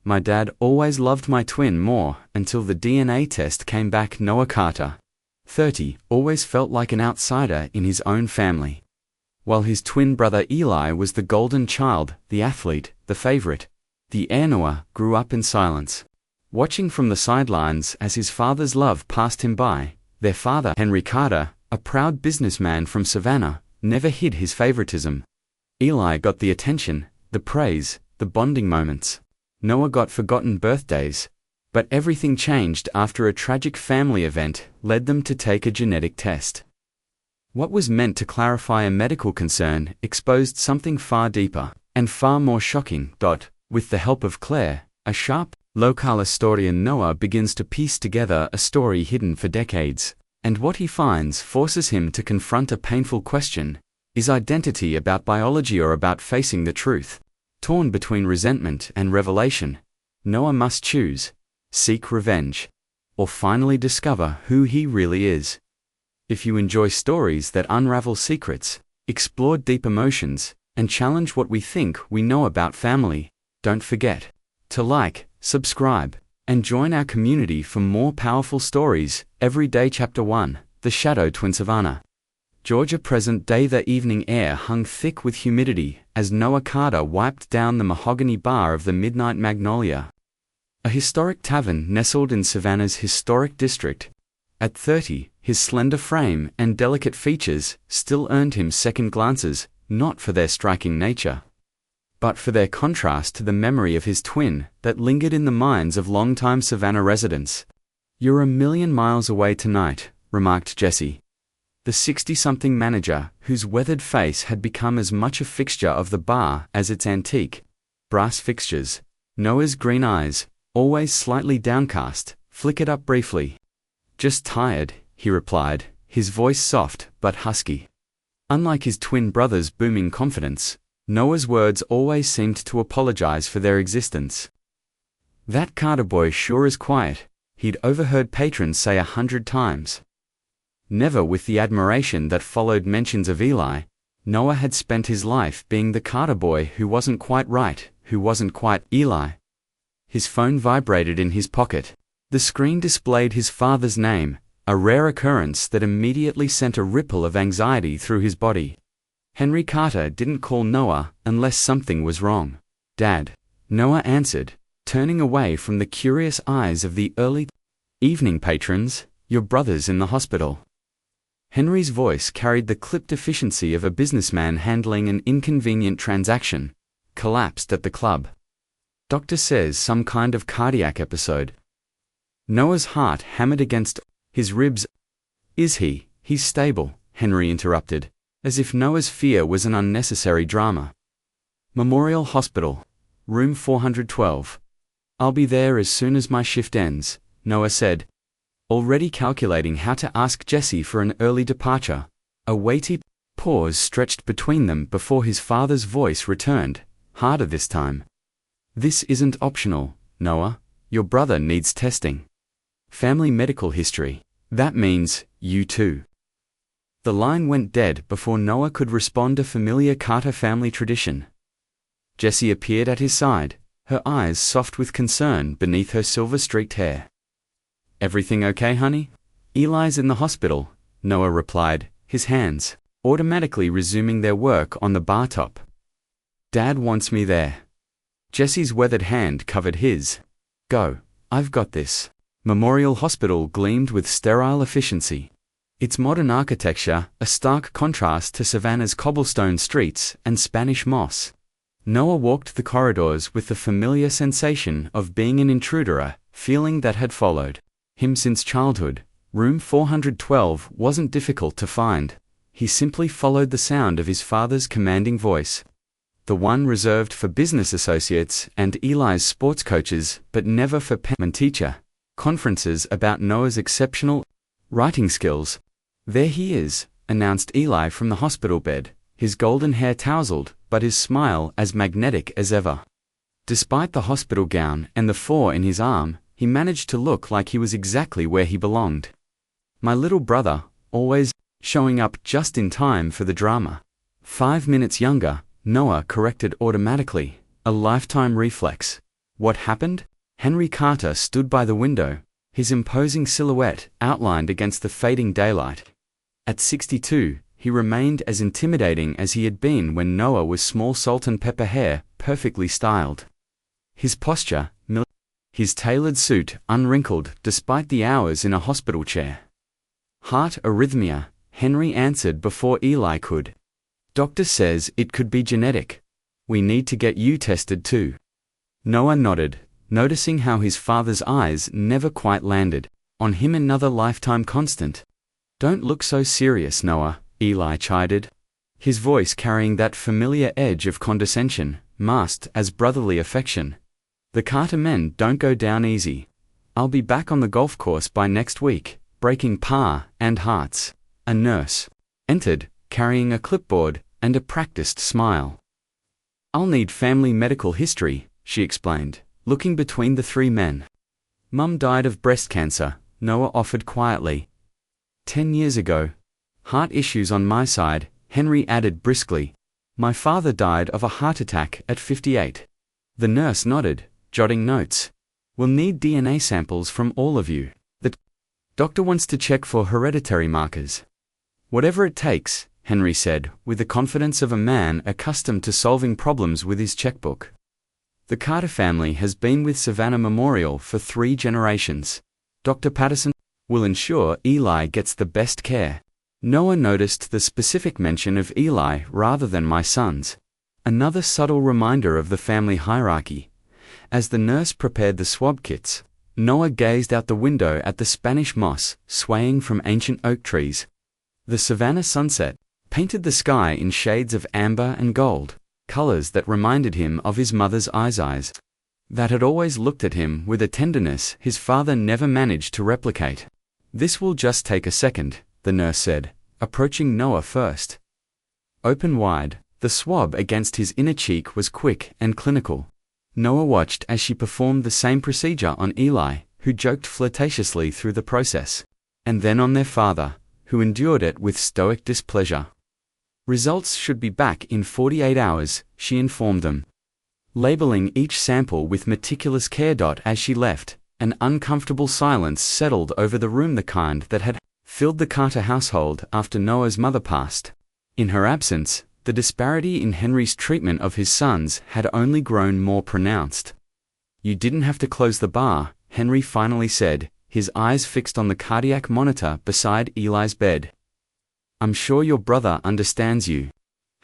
My dad always loved my twin more until the DNA test came back Noah Carter. 30 always felt like an outsider in his own family. While his twin brother Eli was the golden child, the athlete, the favorite, the heir, Noah grew up in silence, watching from the sidelines as his father's love passed him by. Their father, Henry Carter, a proud businessman from Savannah, never hid his favoritism. Eli got the attention, the praise, the bonding moments. Noah got forgotten birthdays. But everything changed after a tragic family event led them to take a genetic test. What was meant to clarify a medical concern exposed something far deeper and far more shocking. With the help of Claire, a sharp, local historian, Noah begins to piece together a story hidden for decades, and what he finds forces him to confront a painful question: is identity about biology or about facing the truth? Torn between resentment and revelation, Noah must choose: seek revenge, or finally discover who he really is. If you enjoy stories that unravel secrets, explore deep emotions, and challenge what we think we know about family, don't forget to like, subscribe, and join our community for more powerful stories every day. Chapter 1: The Shadow Twin. Savannah, Georgia. Present day. The evening air hung thick with humidity as Noah Carter wiped down the mahogany bar of the Midnight Magnolia, a historic tavern nestled in Savannah's historic district. At 30, his slender frame and delicate features still earned him second glances, not for their striking nature, but for their contrast to the memory of his twin that lingered in the minds of longtime Savannah residents. "You're a million miles away tonight," remarked Jesse, the 60-something manager whose weathered face had become as much a fixture of the bar as its antique brass fixtures. Noah's green eyes, always slightly downcast, flickered up briefly. "Just tired," he replied, his voice soft but husky. Unlike his twin brother's booming confidence, Noah's words always seemed to apologize for their existence. "That Carter boy sure is quiet," he'd overheard patrons say 100 times. Never with the admiration that followed mentions of Eli. Noah had spent his life being the Carter boy who wasn't quite right, who wasn't quite Eli. His phone vibrated in his pocket. The screen displayed his father's name, a rare occurrence that immediately sent a ripple of anxiety through his body. Henry Carter didn't call Noah unless something was wrong. "Dad," Noah answered, turning away from the curious eyes of the early evening patrons. "Your brother's in the hospital." Henry's voice carried the clipped efficiency of a businessman handling an inconvenient transaction. "Collapsed at the club. Doctor says some kind of cardiac episode." Noah's heart hammered against his ribs. "Is he?" "He's stable," Henry interrupted, as if Noah's fear was an unnecessary drama. "Memorial Hospital, room 412. I'll be there as soon as my shift ends," Noah said, already calculating how to ask Jesse for an early departure. A weighty pause stretched between them before his father's voice returned, harder this time. "This isn't optional, Noah. Your brother needs testing. Family medical history. That means, you too." The line went dead before Noah could respond, a familiar Carter family tradition. Jessie appeared at his side, her eyes soft with concern beneath her silver-streaked hair. "Everything okay, honey?" "Eli's in the hospital," Noah replied, his hands automatically resuming their work on the bar top. "Dad wants me there." Jesse's weathered hand covered his. "Go, I've got this." Memorial Hospital gleamed with sterile efficiency. Its modern architecture, a stark contrast to Savannah's cobblestone streets and Spanish moss. Noah walked the corridors with the familiar sensation of being an intruder, a feeling that had followed him since childhood. Room 412 wasn't difficult to find. He simply followed the sound of his father's commanding voice, the one reserved for business associates and Eli's sports coaches, but never for parent teacher conferences about Noah's exceptional writing skills. "There he is," announced Eli from the hospital bed, his golden hair tousled, but his smile as magnetic as ever. Despite the hospital gown and the 4 in his arm, he managed to look like he was exactly where he belonged. "My little brother, always showing up just in time for the drama." 5 minutes younger, Noah corrected automatically, a lifetime reflex. What happened? Henry Carter stood by the window, his imposing silhouette outlined against the fading daylight. At 62, he remained as intimidating as he had been when Noah was small salt and pepper hair, perfectly styled. His posture, his tailored suit unwrinkled despite the hours in a hospital chair. Heart arrhythmia, Henry answered before Eli could. Doctor says it could be genetic. We need to get you tested too. Noah nodded, noticing how his father's eyes never quite landed on him. Another lifetime constant. Don't look so serious, Noah, Eli chided, his voice carrying that familiar edge of condescension, masked as brotherly affection. The Carter men don't go down easy. I'll be back on the golf course by next week, breaking par and hearts. A nurse entered, carrying a clipboard and a practiced smile. I'll need family medical history, she explained, looking between the three men. Mum died of breast cancer, Noah offered quietly. 10 years ago. Heart issues on my side, Henry added briskly. My father died of a heart attack at 58. The nurse nodded, jotting notes. We'll need DNA samples from all of you. The doctor wants to check for hereditary markers. Whatever it takes, Henry said, with the confidence of a man accustomed to solving problems with his checkbook. The Carter family has been with Savannah Memorial for 3 generations. Dr. Patterson will ensure Eli gets the best care. Noah noticed the specific mention of Eli rather than my sons. Another subtle reminder of the family hierarchy. As the nurse prepared the swab kits, Noah gazed out the window at the Spanish moss swaying from ancient oak trees. The Savannah sunset painted the sky in shades of amber and gold, colors that reminded him of his mother's eyes that had always looked at him with a tenderness his father never managed to replicate. This will just take a second, the nurse said, approaching Noah first. Open wide, the swab against his inner cheek was quick and clinical. Noah watched as she performed the same procedure on Eli, who joked flirtatiously through the process, and then on their father, who endured it with stoic displeasure. Results should be back in 48 hours, she informed them. Labeling each sample with meticulous care. As she left, an uncomfortable silence settled over the room, the kind that had filled the Carter household after Noah's mother passed. In her absence, the disparity in Henry's treatment of his sons had only grown more pronounced. You didn't have to close the bar, Henry finally said, his eyes fixed on the cardiac monitor beside Eli's bed. I'm sure your brother understands you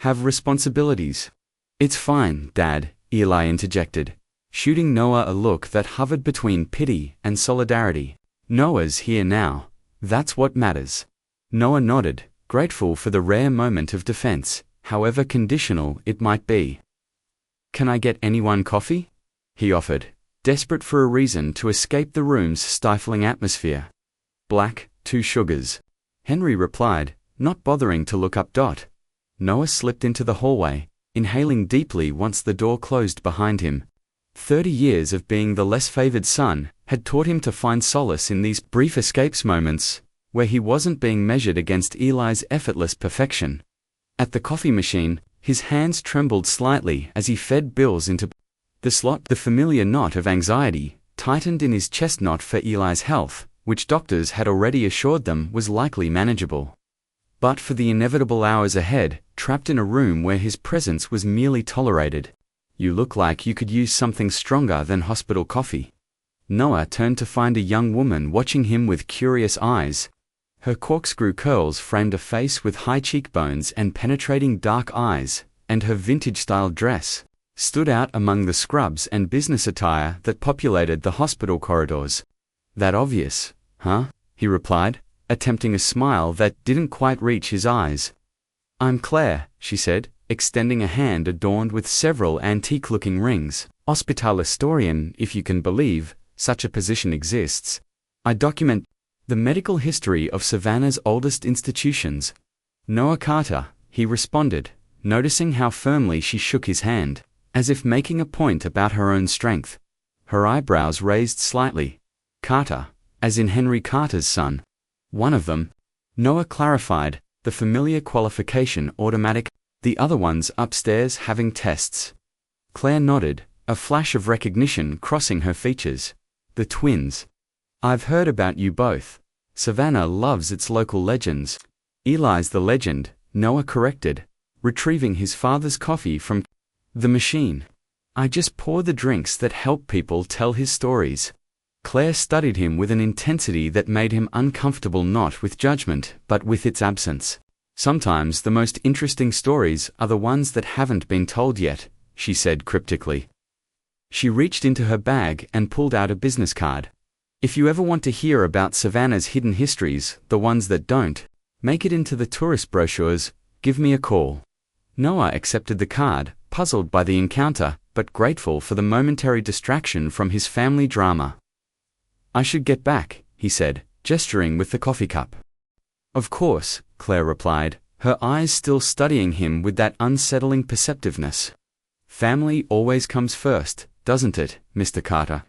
have responsibilities. It's fine, Dad, Eli interjected, shooting Noah a look that hovered between pity and solidarity. Noah's here now. That's what matters. Noah nodded, grateful for the rare moment of defense, however conditional it might be. Can I get anyone coffee? He offered, desperate for a reason to escape the room's stifling atmosphere. Black, 2 sugars. Henry replied, not bothering to look up. Noah slipped into the hallway, inhaling deeply once the door closed behind him. 30 years of being the less favored son had taught him to find solace in these brief escapes, moments where he wasn't being measured against Eli's effortless perfection. At the coffee machine, his hands trembled slightly as he fed bills into the slot. The familiar knot of anxiety tightened in his chest, not for Eli's health, which doctors had already assured them was likely manageable, but for the inevitable hours ahead, trapped in a room where his presence was merely tolerated. You look like you could use something stronger than hospital coffee. Noah turned to find a young woman watching him with curious eyes. Her corkscrew curls framed a face with high cheekbones and penetrating dark eyes, and her vintage-style dress stood out among the scrubs and business attire that populated the hospital corridors. That obvious, huh? He replied, attempting a smile that didn't quite reach his eyes. I'm Claire, she said, extending a hand adorned with several antique-looking rings. Hospital historian, if you can believe such a position exists. I document the medical history of Savannah's oldest institutions. Noah Carter, he responded, noticing how firmly she shook his hand, as if making a point about her own strength. Her eyebrows raised slightly. Carter, as in Henry Carter's son. One of them, Noah clarified, the familiar qualification automatic, the other one's upstairs having tests. Claire nodded, a flash of recognition crossing her features. The twins. I've heard about you both. Savannah loves its local legends. Eli's the legend, Noah corrected, retrieving his father's coffee from the machine. I just pour the drinks that help people tell his stories. Claire studied him with an intensity that made him uncomfortable, not with judgment, but with its absence. Sometimes the most interesting stories are the ones that haven't been told yet, she said cryptically. She reached into her bag and pulled out a business card. If you ever want to hear about Savannah's hidden histories, the ones that don't make it into the tourist brochures, give me a call. Noah accepted the card, puzzled by the encounter, but grateful for the momentary distraction from his family drama. I should get back, he said, gesturing with the coffee cup. Of course, Claire replied, her eyes still studying him with that unsettling perceptiveness. Family always comes first, doesn't it, Mr. Carter?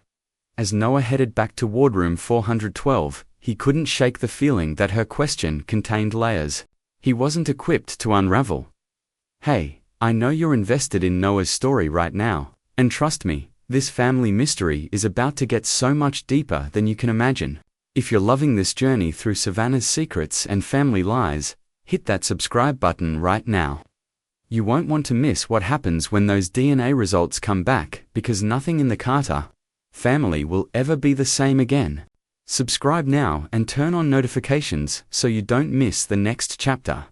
As Noah headed back to wardroom 412, he couldn't shake the feeling that her question contained layers he wasn't equipped to unravel. Hey, I know you're invested in Noah's story right now, and trust me, this family mystery is about to get so much deeper than you can imagine. If you're loving this journey through Savannah's secrets and family lies, hit that subscribe button right now. You won't want to miss what happens when those DNA results come back, because nothing in the Carter family will ever be the same again. Subscribe now and turn on notifications so you don't miss the next chapter.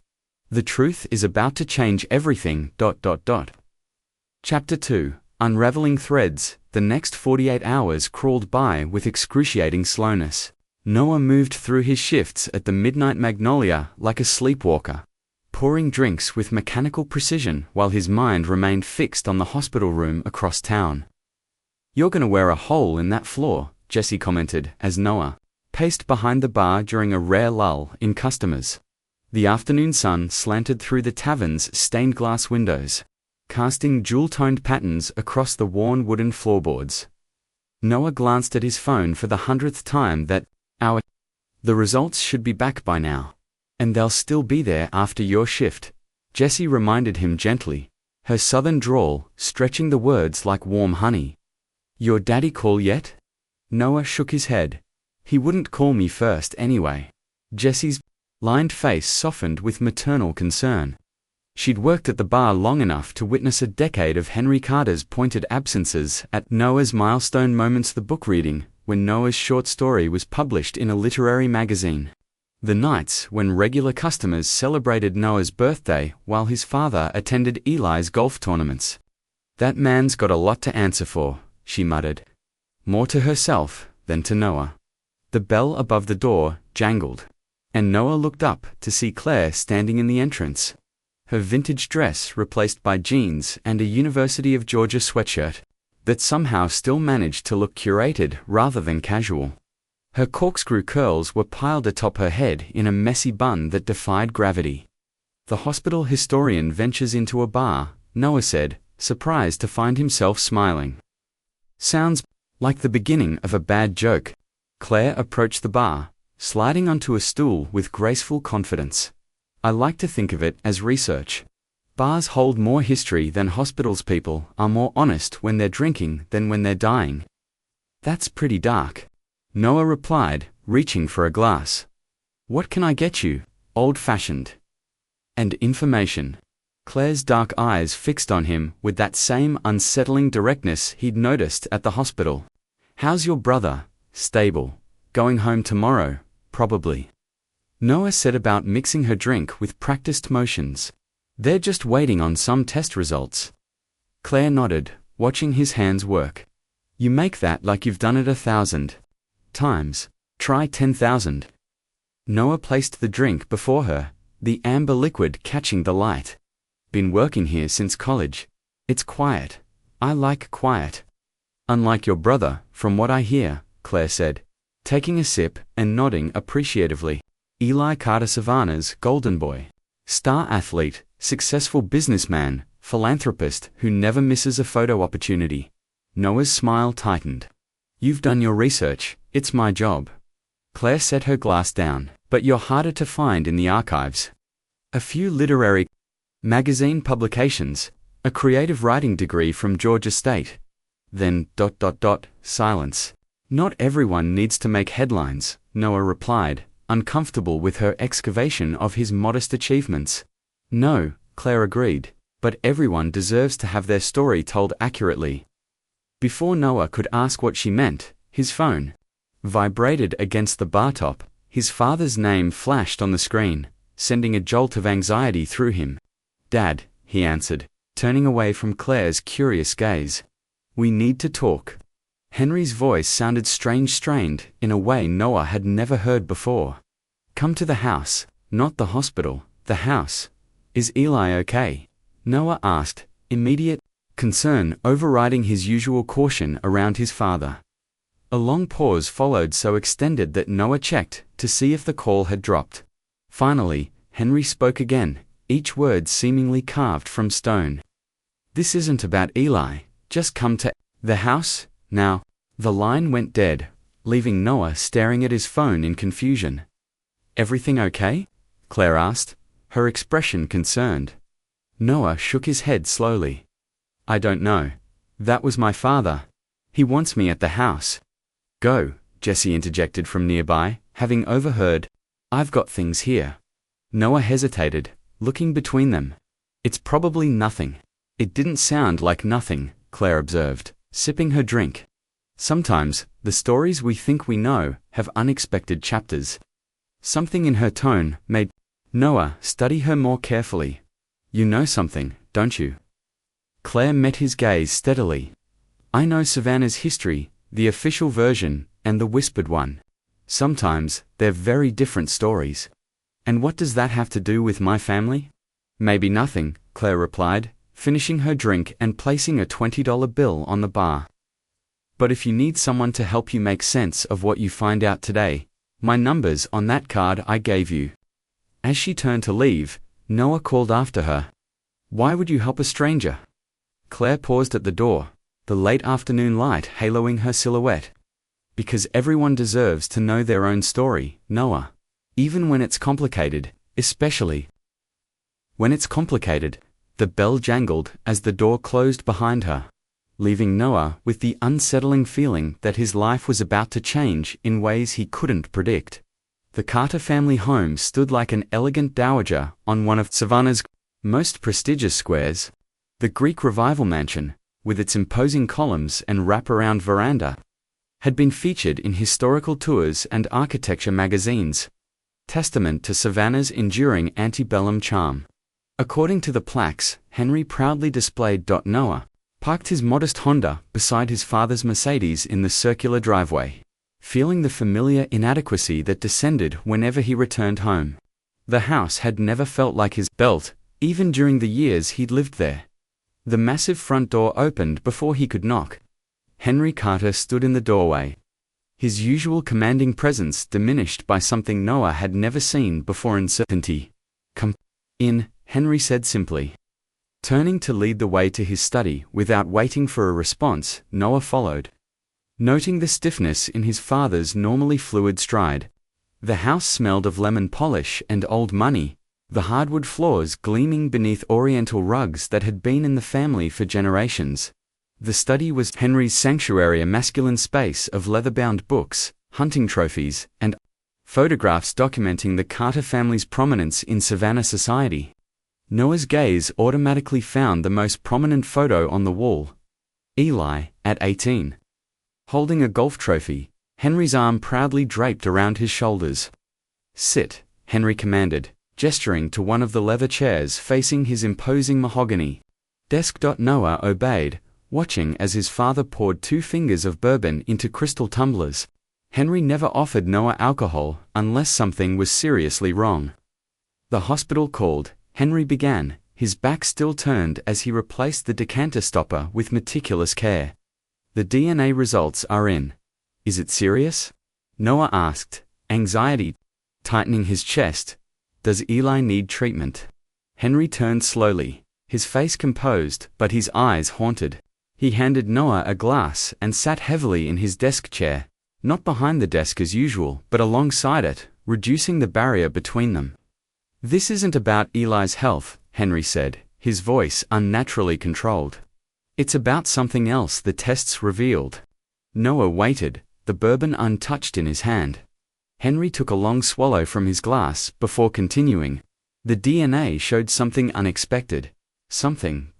The truth is about to change everything. Chapter 2. Unraveling threads. The next 48 hours crawled by with excruciating slowness. Noah moved through his shifts at the Midnight Magnolia like a sleepwalker, pouring drinks with mechanical precision while his mind remained fixed on the hospital room across town. You're gonna wear a hole in that floor, Jesse commented as Noah paced behind the bar during a rare lull in customers. The afternoon sun slanted through the tavern's stained glass windows, casting jewel-toned patterns across the worn wooden floorboards. Noah glanced at his phone for the 100th time. That hour. The results should be back by now. And they'll still be there after your shift, Jessie reminded him gently, her southern drawl stretching the words like warm honey. Your daddy call yet? Noah shook his head. He wouldn't call me first anyway. Jessie's lined face softened with maternal concern. She'd worked at the bar long enough to witness a decade of Henry Carter's pointed absences at Noah's milestone moments, the book reading, when Noah's short story was published in a literary magazine. The nights when regular customers celebrated Noah's birthday while his father attended Eli's golf tournaments. That man's got a lot to answer for, she muttered. More to herself than to Noah. The bell above the door jangled, and Noah looked up to see Claire standing in the entrance. Her vintage dress replaced by jeans and a University of Georgia sweatshirt that somehow still managed to look curated rather than casual. Her corkscrew curls were piled atop her head in a messy bun that defied gravity. The hospital historian ventures into a bar, Noah said, surprised to find himself smiling. Sounds like the beginning of a bad joke. Claire approached the bar, sliding onto a stool with graceful confidence. I like to think of it as research. Bars hold more history than hospitals. People are more honest when they're drinking than when they're dying. That's pretty dark, Noah replied, reaching for a glass. What can I get you? Old-fashioned. And information. Claire's dark eyes fixed on him with that same unsettling directness he'd noticed at the hospital. How's your brother? Stable. Going home tomorrow, probably. Noah set about mixing her drink with practiced motions. They're just waiting on some test results. Claire nodded, watching his hands work. You make that like you've done it 1,000 times. Try 10,000. Noah placed the drink before her, the amber liquid catching the light. Been working here since college. It's quiet. I like quiet. Unlike your brother, from what I hear, Claire said, taking a sip and nodding appreciatively. Eli Carter, Savannah's golden boy. Star athlete, successful businessman, philanthropist who never misses a photo opportunity. Noah's smile tightened. You've done your research, it's my job. Claire set her glass down, but you're harder to find in the archives. A few literary magazine publications, a creative writing degree from Georgia State. Then, silence. Not everyone needs to make headlines, Noah replied, uncomfortable with her excavation of his modest achievements. No, Claire agreed, but everyone deserves to have their story told accurately. Before Noah could ask what she meant, his phone vibrated against the bar top. His father's name flashed on the screen, sending a jolt of anxiety through him. "Dad," he answered, turning away from Claire's curious gaze. "We need to talk." Henry's voice sounded strained, in a way Noah had never heard before. "Come to the house, not the hospital, the house. Is Eli okay?" Noah asked, immediate concern overriding his usual caution around his father. A long pause followed, so extended that Noah checked to see if the call had dropped. Finally, Henry spoke again, each word seemingly carved from stone. "This isn't about Eli, just come to the house, now." The line went dead, leaving Noah staring at his phone in confusion. "Everything okay?" Claire asked, her expression concerned. Noah shook his head slowly. "I don't know. That was my father. He wants me at the house." "Go," Jesse interjected from nearby, having overheard. "I've got things here." Noah hesitated, looking between them. "It's probably nothing." "It didn't sound like nothing," Claire observed, sipping her drink. "Sometimes, the stories we think we know have unexpected chapters." Something in her tone made Noah study her more carefully. "You know something, don't you?" Claire met his gaze steadily. "I know Savannah's history, the official version, and the whispered one. Sometimes, they're very different stories." "And what does that have to do with my family?" "Maybe nothing," Claire replied, finishing her drink and placing a $20 bill on the bar. "But if you need someone to help you make sense of what you find out today, my number's on that card I gave you." As she turned to leave, Noah called after her. "Why would you help a stranger?" Claire paused at the door, the late afternoon light haloing her silhouette. "Because everyone deserves to know their own story, Noah. Even when it's complicated, especially." When it's complicated, the bell jangled as the door closed behind her, leaving Noah with the unsettling feeling that his life was about to change in ways he couldn't predict. The Carter family home stood like an elegant dowager on one of Savannah's most prestigious squares. The Greek Revival Mansion, with its imposing columns and wraparound veranda, had been featured in historical tours and architecture magazines, testament to Savannah's enduring antebellum charm. According to the plaques, Henry proudly displayed. Noah parked his modest Honda beside his father's Mercedes in the circular driveway, feeling the familiar inadequacy that descended whenever he returned home. The house had never felt like his belt, even during the years he'd lived there. The massive front door opened before he could knock. Henry Carter stood in the doorway, his usual commanding presence diminished by something Noah had never seen before: uncertainty. "Come in," Henry said simply. Turning to lead the way to his study without waiting for a response, Noah followed, noting the stiffness in his father's normally fluid stride. The house smelled of lemon polish and old money, the hardwood floors gleaming beneath oriental rugs that had been in the family for generations. The study was Henry's sanctuary, a masculine space of leather-bound books, hunting trophies, and photographs documenting the Carter family's prominence in Savannah society. Noah's gaze automatically found the most prominent photo on the wall. Eli, at 18. Holding a golf trophy, Henry's arm proudly draped around his shoulders. "Sit," Henry commanded, gesturing to one of the leather chairs facing his imposing mahogany desk. Noah obeyed, watching as his father poured 2 fingers of bourbon into crystal tumblers. Henry never offered Noah alcohol unless something was seriously wrong. "The hospital called," Henry began, his back still turned as he replaced the decanter stopper with meticulous care. "The DNA results are in." "Is it serious?" Noah asked, anxiety tightening his chest. "Does Eli need treatment?" Henry turned slowly, his face composed but his eyes haunted. He handed Noah a glass and sat heavily in his desk chair, not behind the desk as usual, but alongside it, reducing the barrier between them. "This isn't about Eli's health," Henry said, his voice unnaturally controlled. It's about something else, the tests revealed. Noah waited, the bourbon untouched in his hand. Henry took a long swallow from his glass before continuing. The DNA showed something unexpected. Something,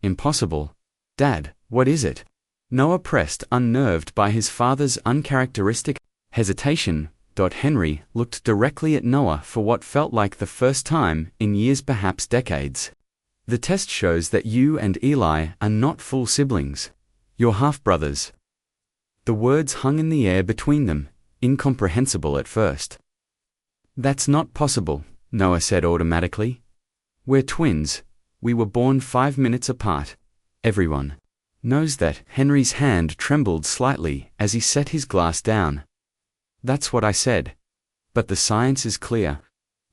impossible. Dad, what is it? Noah pressed, unnerved by his father's uncharacteristic hesitation. Henry looked directly at Noah for what felt like the first time in years, perhaps decades. The test shows that you and Eli are not full siblings. You're half-brothers. The words hung in the air between them, incomprehensible at first. That's not possible, Noah said automatically. We're twins. We were born 5 minutes apart. Everyone knows that. Henry's hand trembled slightly as he set his glass down. That's what I said. But the science is clear.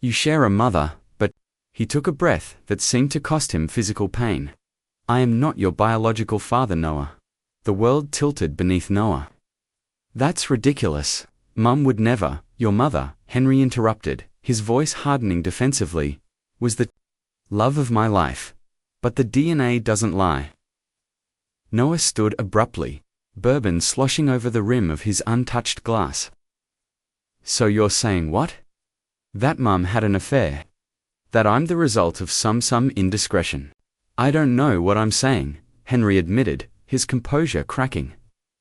You share a mother, but he took a breath that seemed to cost him physical pain. I am not your biological father, Noah. The world tilted beneath Noah. That's ridiculous. Mum would never. Your mother, Henry interrupted, his voice hardening defensively, was the love of my life. But the DNA doesn't lie. Noah stood abruptly, bourbon sloshing over the rim of his untouched glass. So you're saying what? That Mum had an affair? That I'm the result of some indiscretion? I don't know what I'm saying, Henry admitted, his composure cracking.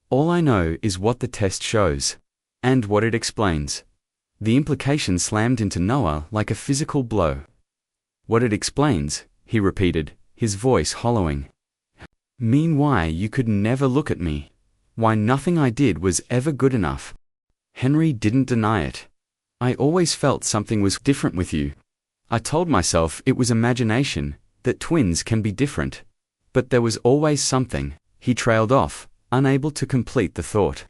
All I know is what the test shows. And what it explains. The implication slammed into Noah like a physical blow. What it explains, he repeated, his voice hollowing. Mean why you could never look at me? Why nothing I did was ever good enough? Henry didn't deny it. I always felt something was different with you. I told myself it was imagination, that twins can be different. But there was always something. He trailed off, unable to complete the thought.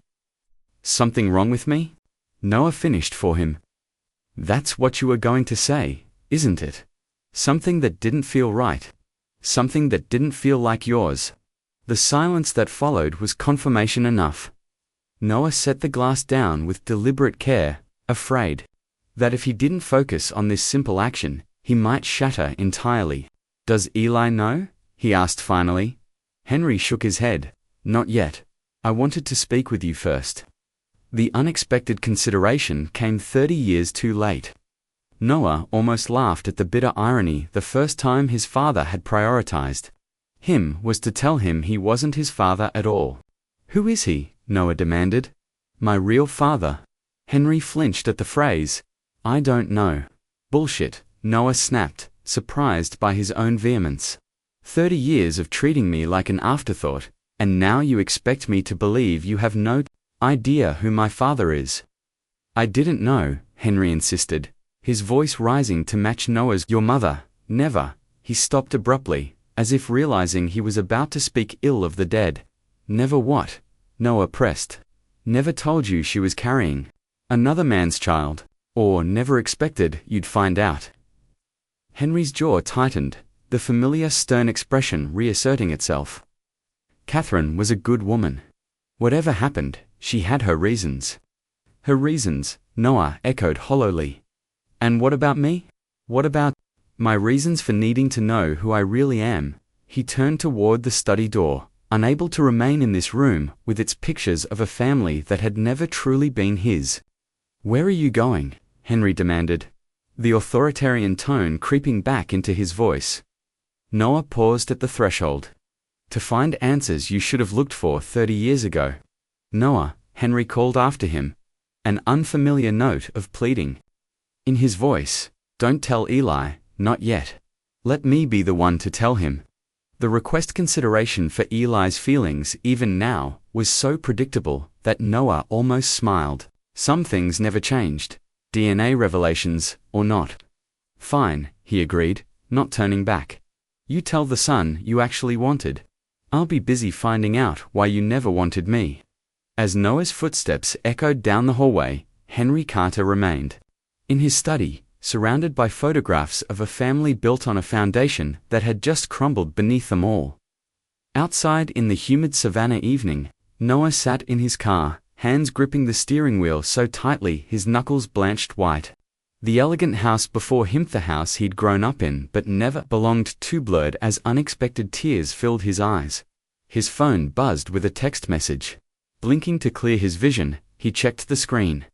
Something wrong with me? Noah finished for him. That's what you were going to say, isn't it? Something that didn't feel right. Something that didn't feel like yours. The silence that followed was confirmation enough. Noah set the glass down with deliberate care, afraid that if he didn't focus on this simple action, he might shatter entirely. Does Eli know? He asked finally. Henry shook his head. Not yet. I wanted to speak with you first. The unexpected consideration came 30 years too late. Noah almost laughed at the bitter irony. The first time his father had prioritized him was to tell him he wasn't his father at all. Who is he? Noah demanded. My real father. Henry flinched at the phrase. I don't know. Bullshit, Noah snapped, surprised by his own vehemence. 30 years of treating me like an afterthought, and now you expect me to believe you have no idea who my father is. I didn't know, Henry insisted, his voice rising to match Noah's. Your mother, never. He stopped abruptly, as if realizing he was about to speak ill of the dead. Never what? Noah pressed. Never told you she was carrying another man's child, or never expected you'd find out. Henry's jaw tightened, the familiar stern expression reasserting itself. Catherine was a good woman. Whatever happened, she had her reasons. Her reasons, Noah echoed hollowly. And what about me? What about my reasons for needing to know who I really am? He turned toward the study door, unable to remain in this room with its pictures of a family that had never truly been his. Where are you going? Henry demanded, the authoritarian tone creeping back into his voice. Noah paused at the threshold. To find answers you should have looked for 30 years ago. Noah, Henry called after him, an unfamiliar note of pleading in his voice. Don't tell Eli, not yet. Let me be the one to tell him. The request consideration for Eli's feelings even now was so predictable that Noah almost smiled. Some things never changed, DNA revelations or not. Fine, he agreed, not turning back. You tell the son you actually wanted. I'll be busy finding out why you never wanted me. As Noah's footsteps echoed down the hallway, Henry Carter remained in his study, surrounded by photographs of a family built on a foundation that had just crumbled beneath them all. Outside in the humid savannah evening, Noah sat in his car, hands gripping the steering wheel so tightly his knuckles blanched white. The elegant house before him, the house he'd grown up in but never belonged to, blurred as unexpected tears filled his eyes. His phone buzzed with a text message. Blinking to clear his vision, he checked the screen.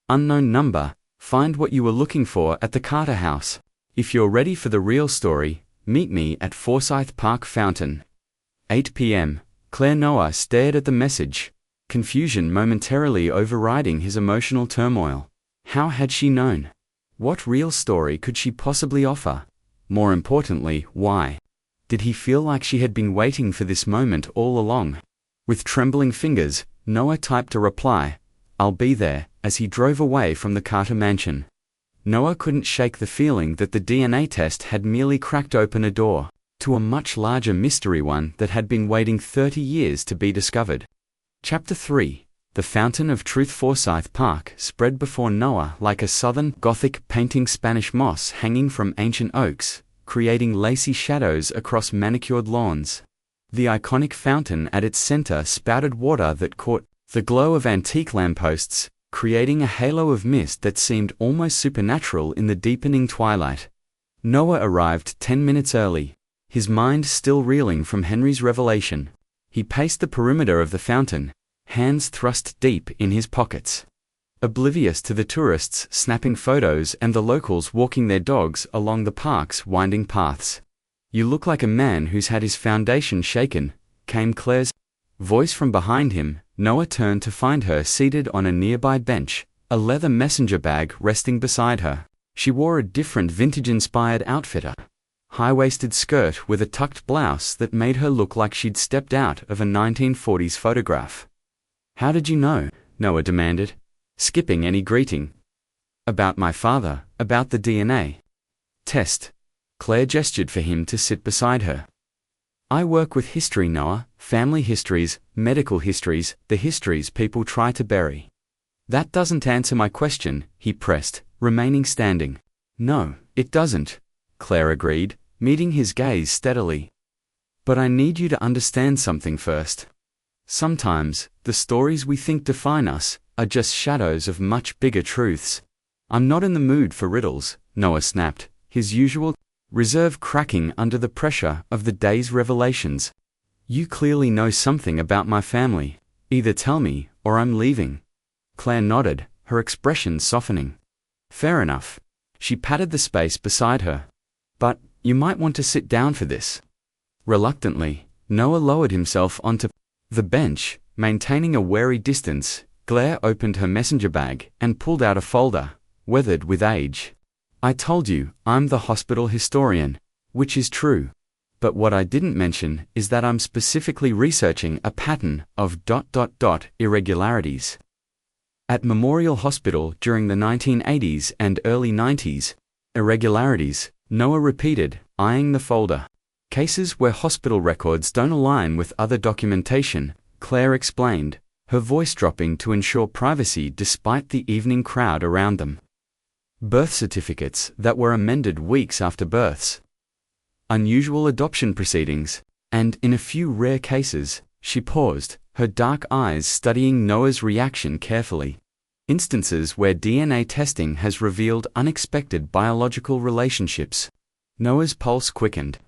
Unknown number, find what you were looking for at the Carter house. If you're ready for the real story, meet me at Forsyth Park Fountain. 8 p.m. Claire. Noah stared at the message, confusion momentarily overriding his emotional turmoil. How had she known? What real story could she possibly offer? More importantly, why? Did he feel like she had been waiting for this moment all along? With trembling fingers, Noah typed a reply, "I'll be there," as he drove away from the Carter mansion. Noah couldn't shake the feeling that the DNA test had merely cracked open a door to a much larger mystery, one that had been waiting 30 years to be discovered. Chapter 3. The Fountain of Truth. Forsyth Park spread before Noah like a Southern Gothic painting, Spanish moss hanging from ancient oaks, creating lacy shadows across manicured lawns. The iconic fountain at its center spouted water that caught the glow of antique lampposts, creating a halo of mist that seemed almost supernatural in the deepening twilight. Noah arrived 10 minutes early, his mind still reeling from Henry's revelation. He paced the perimeter of the fountain, hands thrust deep in his pockets, oblivious to the tourists snapping photos and the locals walking their dogs along the park's winding paths. "You look like a man who's had his foundation shaken," came Claire's voice from behind him. Noah turned to find her seated on a nearby bench, a leather messenger bag resting beside her. She wore a different vintage-inspired outfit, a high-waisted skirt with a tucked blouse that made her look like she'd stepped out of a 1940s photograph. "How did you know?" Noah demanded, skipping any greeting. "About my father, about the DNA test." Claire gestured for him to sit beside her. "I work with history, Noah, family histories, medical histories, the histories people try to bury." "That doesn't answer my question," he pressed, remaining standing. "No, it doesn't," Claire agreed, meeting his gaze steadily. "But I need you to understand something first. Sometimes, the stories we think define us are just shadows of much bigger truths." "I'm not in the mood for riddles," Noah snapped, his usual reserve cracking under the pressure of the day's revelations. "You clearly know something about my family. Either tell me, or I'm leaving." Claire nodded, her expression softening. "Fair enough." She patted the space beside her. "But, you might want to sit down for this." Reluctantly, Noah lowered himself onto the bench, maintaining a wary distance. Claire opened her messenger bag and pulled out a folder, weathered with age. "I told you, I'm the hospital historian, which is true. But what I didn't mention is that I'm specifically researching a pattern of ... irregularities at Memorial Hospital during the 1980s and early 90s. Irregularities," Noah repeated, eyeing the folder. "Cases where hospital records don't align with other documentation," Claire explained, her voice dropping to ensure privacy despite the evening crowd around them. "Birth certificates that were amended weeks after births, unusual adoption proceedings, and, in a few rare cases," she paused, her dark eyes studying Noah's reaction carefully, "instances where DNA testing has revealed unexpected biological relationships." Noah's pulse quickened.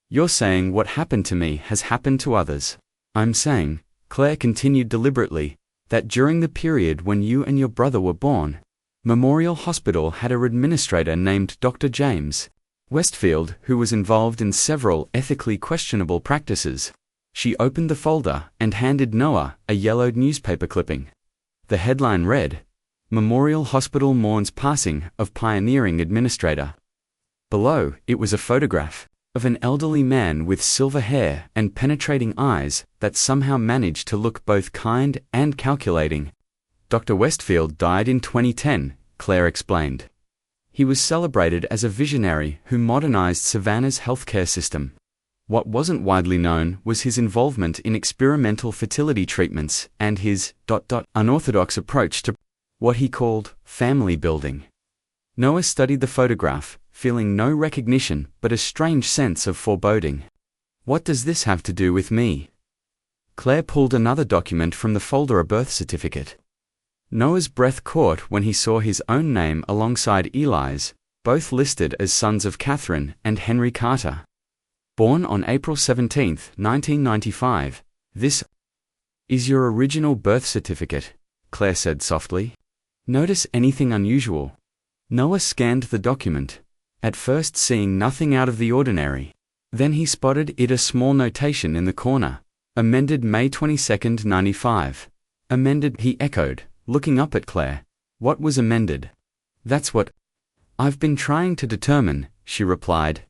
"You're saying what happened to me has happened to others?" "I'm saying," Claire continued deliberately, "that during the period when you and your brother were born, Memorial Hospital had an administrator named Dr. James Westfield who was involved in several ethically questionable practices." She opened the folder and handed Noah a yellowed newspaper clipping. The headline read, "Memorial Hospital mourns passing of pioneering administrator." Below, it was a photograph of an elderly man with silver hair and penetrating eyes that somehow managed to look both kind and calculating. "Dr. Westfield died in 2010, Claire explained. He was celebrated as a visionary who modernized Savannah's healthcare system. What wasn't widely known was his involvement in experimental fertility treatments and his ... unorthodox approach to what he called family building." Noah studied the photograph, feeling no recognition but a strange sense of foreboding. "What does this have to do with me?" Claire pulled another document from the folder, a birth certificate. Noah's breath caught when he saw his own name alongside Eli's, both listed as sons of Catherine and Henry Carter. Born on April 17, 1995, this is your original birth certificate, Claire said softly. Notice anything unusual? Noah scanned the document, at first seeing nothing out of the ordinary. Then he spotted a small notation in the corner. Amended May 22, 95. Amended, he echoed, looking up at Claire. What was amended? That's what I've been trying to determine, she replied.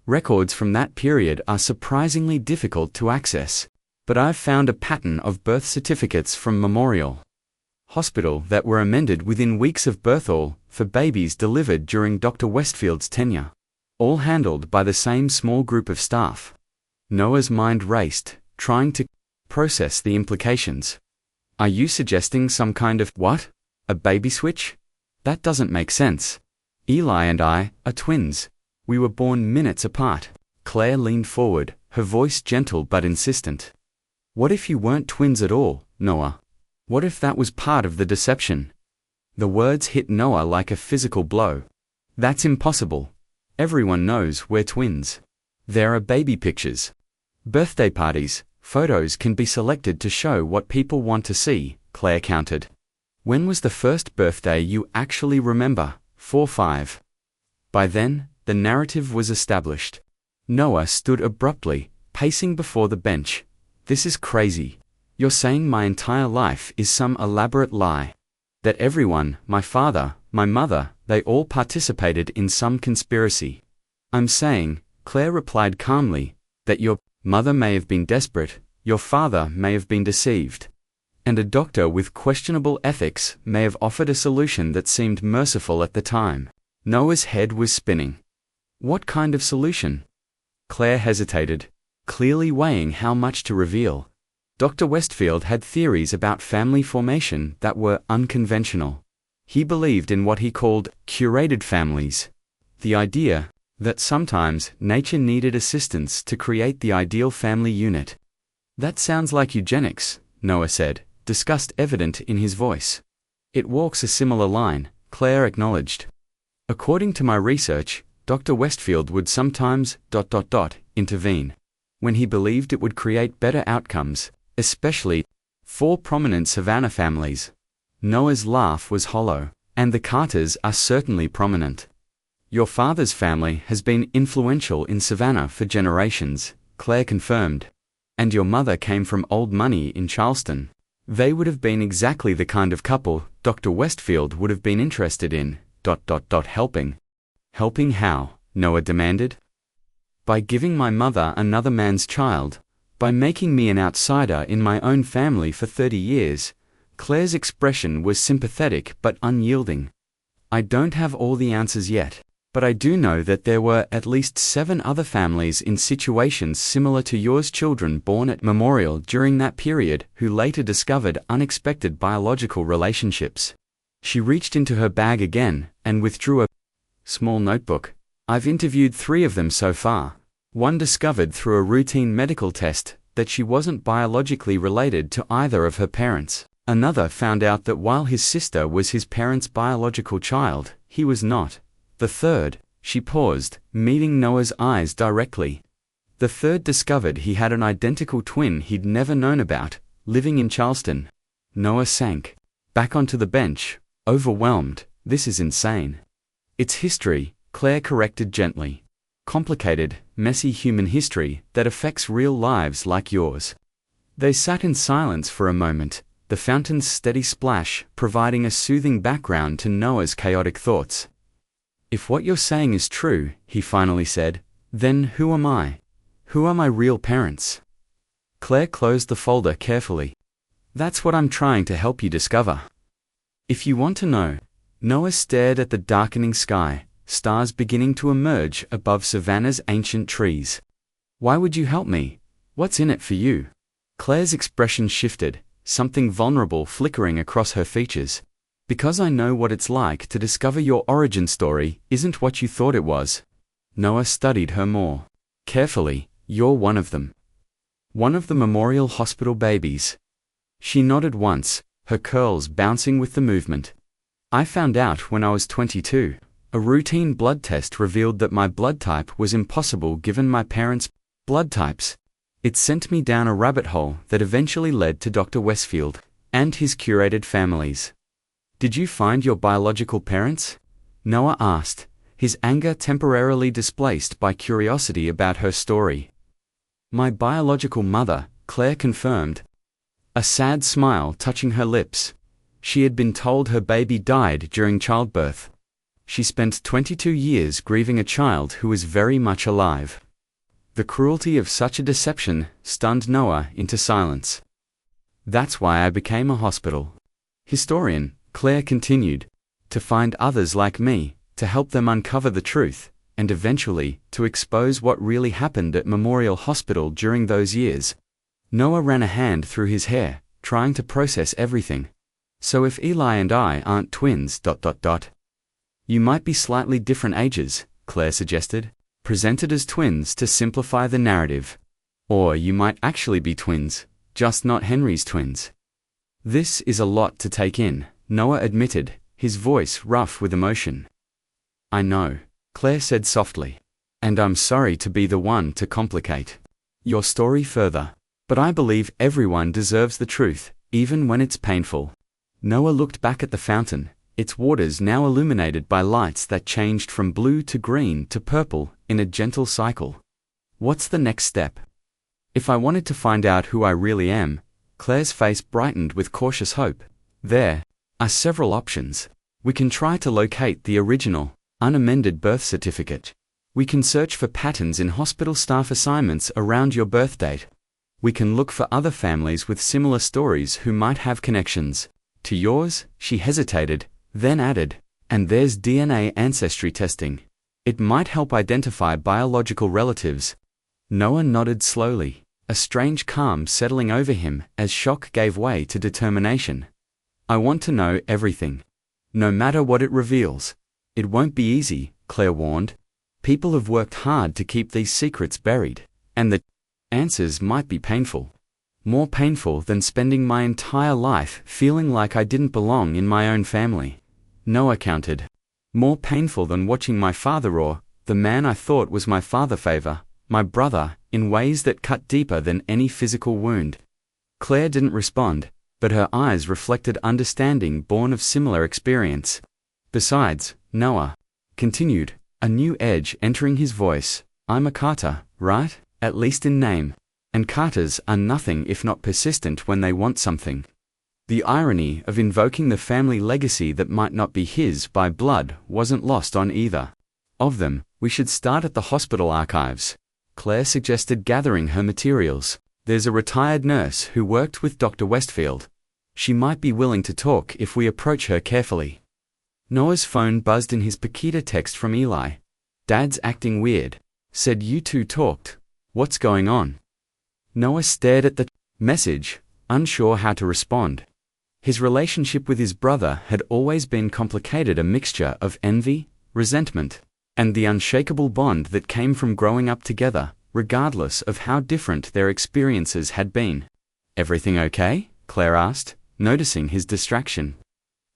Records from that period are surprisingly difficult to access, but I've found a pattern of birth certificates from Memorial Hospital that were amended within weeks of birth, all for babies delivered during Dr. Westfield's tenure, all handled by the same small group of staff. Noah's mind raced, trying to process the implications. Are you suggesting some kind of what? A baby switch? That doesn't make sense. Eli and I are twins. We were born minutes apart. Claire leaned forward, her voice gentle but insistent. What if you weren't twins at all, Noah? What if that was part of the deception? The words hit Noah like a physical blow. That's impossible. Everyone knows we're twins. There are baby pictures. Birthday parties, photos can be selected to show what people want to see, Claire countered. When was the first birthday you actually remember? 4-5. By then, the narrative was established. Noah stood abruptly, pacing before the bench. This is crazy. You're saying my entire life is some elaborate lie? That everyone, my father, my mother, they all participated in some conspiracy? I'm saying, Claire replied calmly, that your mother may have been desperate, your father may have been deceived, and a doctor with questionable ethics may have offered a solution that seemed merciful at the time. Noah's head was spinning. What kind of solution? Claire hesitated, clearly weighing how much to reveal. Dr. Westfield had theories about family formation that were unconventional. He believed in what he called curated families. The idea that sometimes nature needed assistance to create the ideal family unit. That sounds like eugenics, Noah said, disgust evident in his voice. It walks a similar line, Claire acknowledged. According to my research, Dr. Westfield would sometimes intervene when he believed it would create better outcomes, especially for prominent Savannah families. Noah's laugh was hollow, and the Carters are certainly prominent. Your father's family has been influential in Savannah for generations, Claire confirmed. And your mother came from old money in Charleston. They would have been exactly the kind of couple Dr. Westfield would have been interested in, helping. Helping how? Noah demanded. By giving my mother another man's child. By making me an outsider in my own family for 30 years, Claire's expression was sympathetic but unyielding. I don't have all the answers yet, but I do know that there were at least 7 other families in situations similar to yours, children born at Memorial during that period who later discovered unexpected biological relationships. She reached into her bag again and withdrew a small notebook. I've interviewed 3 of them so far. One discovered through a routine medical test that she wasn't biologically related to either of her parents. Another found out that while his sister was his parents' biological child, he was not. The third, she paused, meeting Noah's eyes directly. The third discovered he had an identical twin he'd never known about, living in Charleston. Noah sank back onto the bench, overwhelmed. This is insane. It's history, Claire corrected gently. Complicated, messy human history that affects real lives like yours. They sat in silence for a moment, the fountain's steady splash providing a soothing background to Noah's chaotic thoughts. If what you're saying is true, he finally said, then who am I? Who are my real parents? Claire closed the folder carefully. That's what I'm trying to help you discover. If you want to know. Noah stared at the darkening sky, stars beginning to emerge above Savannah's ancient trees. Why would you help me? What's in it for you? Claire's expression shifted, something vulnerable flickering across her features. Because I know what it's like to discover your origin story isn't what you thought it was. Noah studied her more carefully. You're one of them. One of the Memorial Hospital babies. She nodded once, her curls bouncing with the movement. I found out when I was 22. A routine blood test revealed that my blood type was impossible given my parents' blood types. It sent me down a rabbit hole that eventually led to Dr. Westfield and his curated families. Did you find your biological parents? Noah asked, his anger temporarily displaced by curiosity about her story. My biological mother, Claire confirmed, a sad smile touching her lips. She had been told her baby died during childbirth. She spent 22 years grieving a child who was very much alive. The cruelty of such a deception stunned Noah into silence. That's why I became a hospital historian, Claire continued, to find others like me, to help them uncover the truth, and eventually, to expose what really happened at Memorial Hospital during those years. Noah ran a hand through his hair, trying to process everything. So if Eli and I aren't twins... You might be slightly different ages, Claire suggested, presented as twins to simplify the narrative. Or you might actually be twins, just not Henry's twins. This is a lot to take in, Noah admitted, his voice rough with emotion. I know, Claire said softly. And I'm sorry to be the one to complicate your story further. But I believe everyone deserves the truth, even when it's painful. Noah looked back at the fountain, its waters now illuminated by lights that changed from blue to green to purple in a gentle cycle. What's the next step? If I wanted to find out who I really am, Claire's face brightened with cautious hope. There are several options. We can try to locate the original, unamended birth certificate. We can search for patterns in hospital staff assignments around your birth date. We can look for other families with similar stories who might have connections to yours. She hesitated, then added, and there's DNA ancestry testing. It might help identify biological relatives. Noah nodded slowly, a strange calm settling over him as shock gave way to determination. I want to know everything. No matter what it reveals. It won't be easy, Claire warned. People have worked hard to keep these secrets buried, and the answers might be painful. More painful than spending my entire life feeling like I didn't belong in my own family. Noah countered. More painful than watching my father or the man I thought was my father favor my brother in ways that cut deeper than any physical wound. Claire didn't respond, but her eyes reflected understanding born of similar experience. Besides, Noah continued, a new edge entering his voice, I'm a Carter, right? At least in name. And Carters are nothing if not persistent when they want something. The irony of invoking the family legacy that might not be his by blood wasn't lost on either of them. We should start at the hospital archives, Claire suggested, gathering her materials. There's a retired nurse who worked with Dr. Westfield. She might be willing to talk if we approach her carefully. Noah's phone buzzed in his Paquita text from Eli. Dad's acting weird. Said you two talked. What's going on? Noah stared at the message, unsure how to respond. His relationship with his brother had always been complicated, a mixture of envy, resentment, and the unshakable bond that came from growing up together, regardless of how different their experiences had been. Everything okay? Claire asked, noticing his distraction.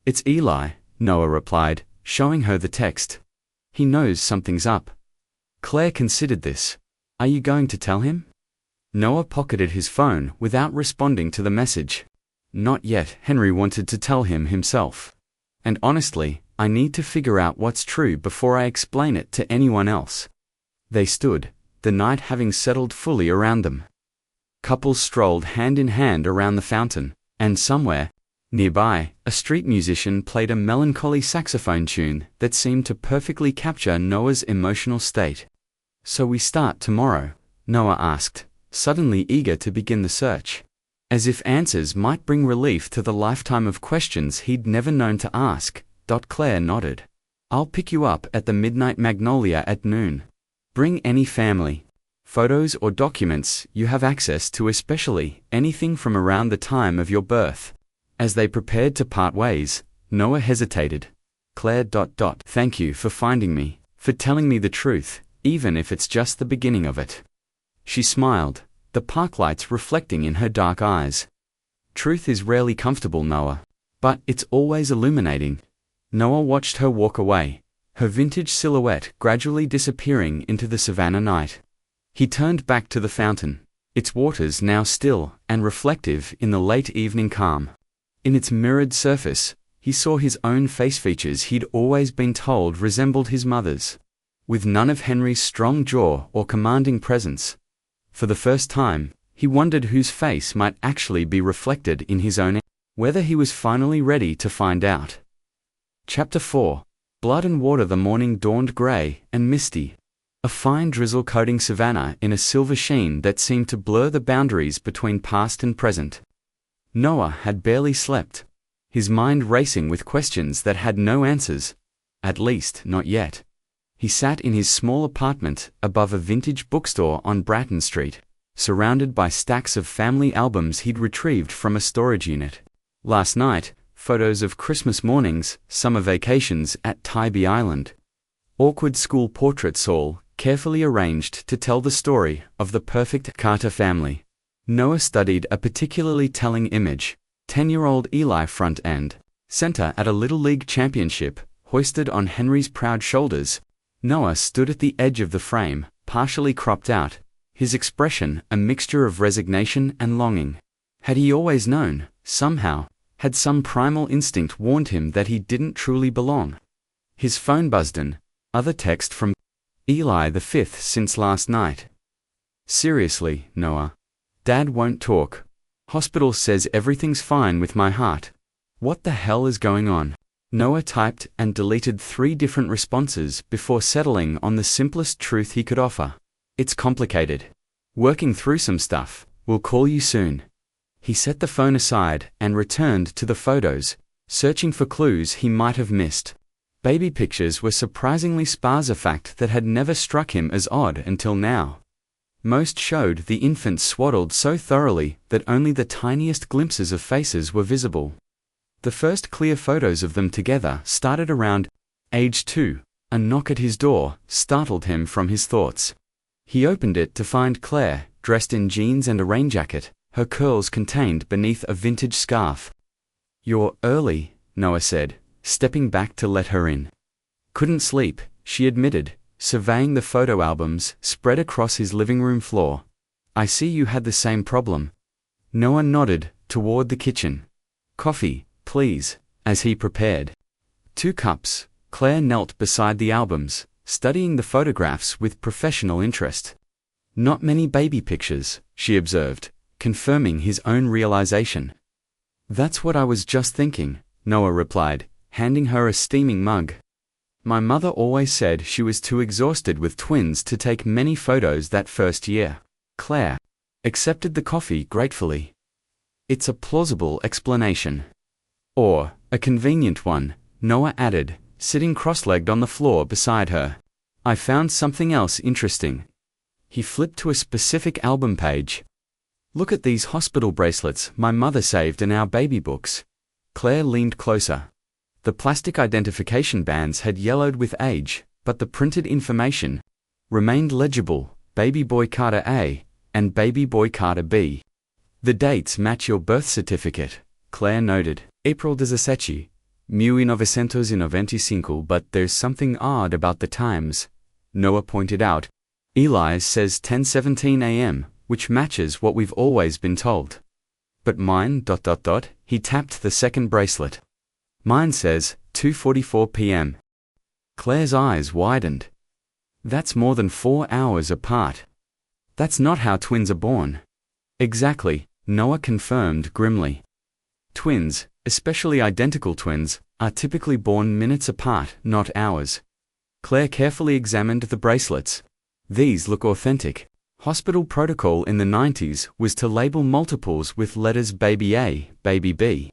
It's Eli, Noah replied, showing her the text. He knows something's up. Claire considered this. Are you going to tell him? Noah pocketed his phone without responding to the message. Not yet. Henry wanted to tell him himself. And honestly, I need to figure out what's true before I explain it to anyone else. They stood, the night having settled fully around them. Couples strolled hand in hand around the fountain, and somewhere nearby, a street musician played a melancholy saxophone tune that seemed to perfectly capture Noah's emotional state. So we start tomorrow? Noah asked, suddenly eager to begin the search. As if answers might bring relief to the lifetime of questions he'd never known to ask. Claire nodded. I'll pick you up at the Midnight Magnolia at noon. Bring any family photos or documents you have access to, especially anything from around the time of your birth. As they prepared to part ways, Noah hesitated. Claire. Thank you for finding me, for telling me the truth, even if it's just the beginning of it. She smiled, the park lights reflecting in her dark eyes. Truth is rarely comfortable, Noah. But it's always illuminating. Noah watched her walk away, her vintage silhouette gradually disappearing into the savannah night. He turned back to the fountain, its waters now still and reflective in the late evening calm. In its mirrored surface, he saw his own face features he'd always been told resembled his mother's, with none of Henry's strong jaw or commanding presence. For the first time, he wondered whose face might actually be reflected in his own, whether he was finally ready to find out. Chapter 4. Blood and Water. The morning dawned grey and misty, a fine drizzle coating savannah in a silver sheen that seemed to blur the boundaries between past and present. Noah had barely slept, his mind racing with questions that had no answers, at least not yet. He sat in his small apartment above a vintage bookstore on Bratton Street, surrounded by stacks of family albums he'd retrieved from a storage unit. Last night, photos of Christmas mornings, summer vacations at Tybee Island, awkward school portraits, all carefully arranged to tell the story of the perfect Carter family. Noah studied a particularly telling image: 10-year-old Eli front and center at a Little League championship, hoisted on Henry's proud shoulders. Noah stood at the edge of the frame, partially cropped out, his expression a mixture of resignation and longing. Had he always known, somehow, had some primal instinct warned him that he didn't truly belong? His phone buzzed. Other text from Eli: the 5th since last night. Seriously, Noah. Dad won't talk. Hospital says everything's fine with my heart. What the hell is going on? Noah typed and deleted 3 different responses before settling on the simplest truth he could offer. It's complicated. Working through some stuff. We'll call you soon. He set the phone aside and returned to the photos, searching for clues he might have missed. Baby pictures were surprisingly sparse, a fact that had never struck him as odd until now. Most showed the infants swaddled so thoroughly that only the tiniest glimpses of faces were visible. The first clear photos of them together started around age 2. A knock at his door startled him from his thoughts. He opened it to find Claire, dressed in jeans and a rain jacket, her curls contained beneath a vintage scarf. "You're early," Noah said, stepping back to let her in. "Couldn't sleep," she admitted, surveying the photo albums spread across his living room floor. "I see you had the same problem." Noah nodded toward the kitchen. "Coffee, please," as he prepared 2 cups. Claire knelt beside the albums, studying the photographs with professional interest. "Not many baby pictures," she observed, confirming his own realization. "That's what I was just thinking," Noah replied, handing her a steaming mug. "My mother always said she was too exhausted with twins to take many photos that first year." Claire accepted the coffee gratefully. "It's a plausible explanation." "Or a convenient one," Noah added, sitting cross-legged on the floor beside her. "I found something else interesting." He flipped to a specific album page. "Look at these hospital bracelets my mother saved in our baby books." Claire leaned closer. The plastic identification bands had yellowed with age, but the printed information remained legible: Baby Boy Carter A and Baby Boy Carter B. "The dates match your birth certificate," Claire noted. "April 17, 1995, but there's something odd about the times," Noah pointed out. "Eli's says 10:17 a.m., which matches what we've always been told." "But mine, .. He tapped the second bracelet. "Mine says 2:44 p.m. Claire's eyes widened. "That's more than 4 hours apart. That's not how twins are born." "Exactly," Noah confirmed grimly. "Twins, especially identical twins, are typically born minutes apart, not hours." Claire carefully examined the bracelets. "These look authentic." Hospital protocol in the 90s was to label multiples with letters Baby A, Baby B.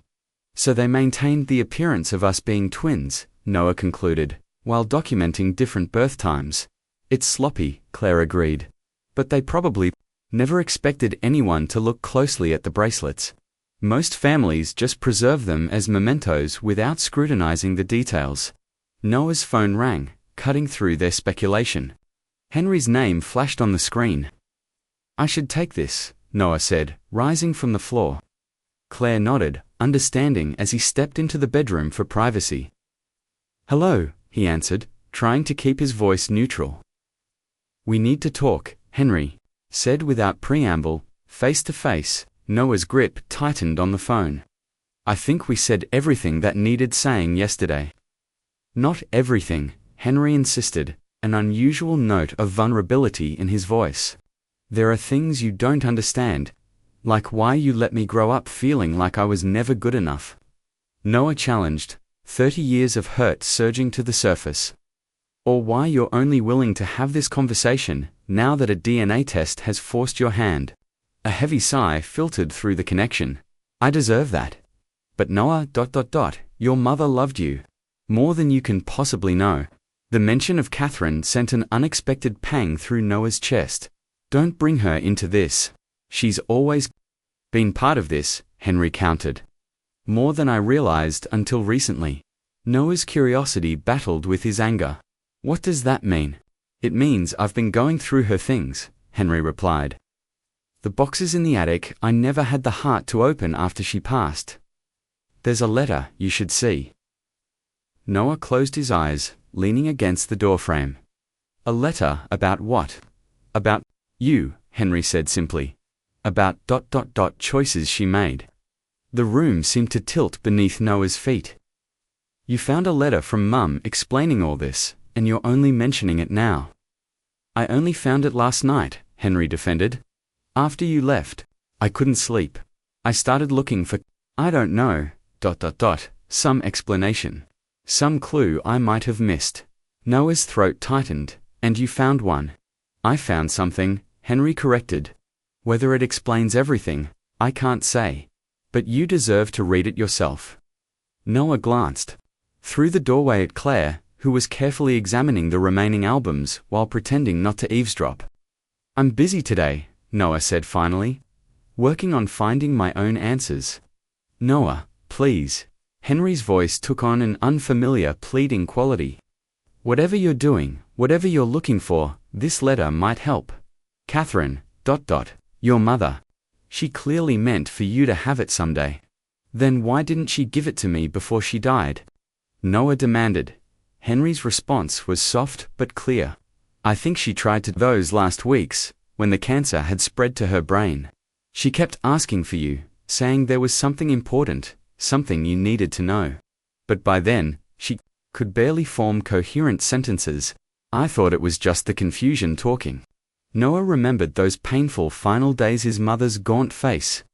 "So they maintained the appearance of us being twins," Noah concluded, while documenting different birth times. "It's sloppy," Claire agreed. "But they probably never expected anyone to look closely at the bracelets. Most families just preserve them as mementos without scrutinizing the details." Noah's phone rang, cutting through their speculation. Henry's name flashed on the screen. "I should take this," Noah said, rising from the floor. Claire nodded, understanding as he stepped into the bedroom for privacy. "Hello," he answered, trying to keep his voice neutral. "We need to talk," Henry said without preamble. Face to face, Noah's grip tightened on the phone. "I think we said everything that needed saying yesterday." "Not everything," Henry insisted, an unusual note of vulnerability in his voice. "There are things you don't understand, like why you let me grow up feeling like I was never good enough." Noah challenged, 30 years of hurt surging to the surface. "Or why you're only willing to have this conversation now that a DNA test has forced your hand." A heavy sigh filtered through the connection. "I deserve that. But Noah, your mother loved you. More than you can possibly know." The mention of Catherine sent an unexpected pang through Noah's chest. "Don't bring her into this. She's always been part of this," Henry countered. "More than I realized until recently." Noah's curiosity battled with his anger. "What does that mean?" "It means I've been going through her things," Henry replied. "The boxes in the attic I never had the heart to open after she passed. There's a letter you should see." Noah closed his eyes, leaning against the doorframe. "A letter about what?" "About you," Henry said simply. "About choices she made." The room seemed to tilt beneath Noah's feet. "You found a letter from Mum explaining all this, and you're only mentioning it now." "I only found it last night," Henry defended. "After you left, I couldn't sleep. I started looking for, I don't know, some explanation. Some clue I might have missed." Noah's throat tightened. "And you found one." "I found something," Henry corrected. "Whether it explains everything, I can't say. But you deserve to read it yourself." Noah glanced through the doorway at Claire, who was carefully examining the remaining albums while pretending not to eavesdrop. "I'm busy today," Noah said finally, "working on finding my own answers." "Noah, please." Henry's voice took on an unfamiliar pleading quality. "Whatever you're doing, whatever you're looking for, this letter might help. Catherine, your mother. She clearly meant for you to have it someday. Then why didn't she give it to me before she died?" Noah demanded. Henry's response was soft but clear. "I think she tried to those last weeks, when the cancer had spread to her brain. She kept asking for you, saying there was something important, something you needed to know. But by then, she could barely form coherent sentences. I thought it was just the confusion talking." Noah remembered those painful final days, his mother's gaunt face,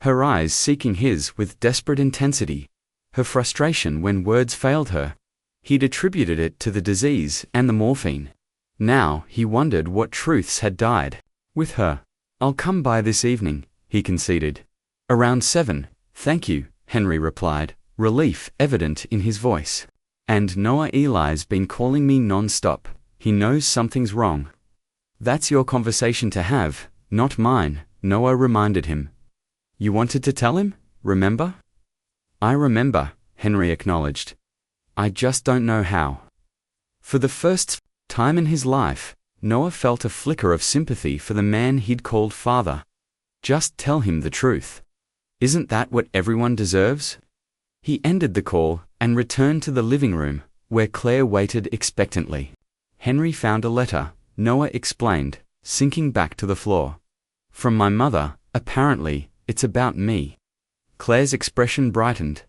her eyes seeking his with desperate intensity, her frustration when words failed her. He'd attributed it to the disease and the morphine. Now he wondered what truths had died with her. "I'll come by this evening," he conceded. "Around 7, thank you," Henry replied, relief evident in his voice. "And Noah, Eli's been calling me non-stop. He knows something's wrong." "That's your conversation to have, not mine," Noah reminded him. "You wanted to tell him, remember?" "I remember," Henry acknowledged. "I just don't know how." For the first time in his life, Noah felt a flicker of sympathy for the man he'd called father. Just tell him the truth. Isn't that what everyone deserves? He ended the call and returned to the living room, where Claire waited expectantly. "Henry found a letter," Noah explained, sinking back to the floor. "From my mother, apparently, it's about me." Claire's expression brightened.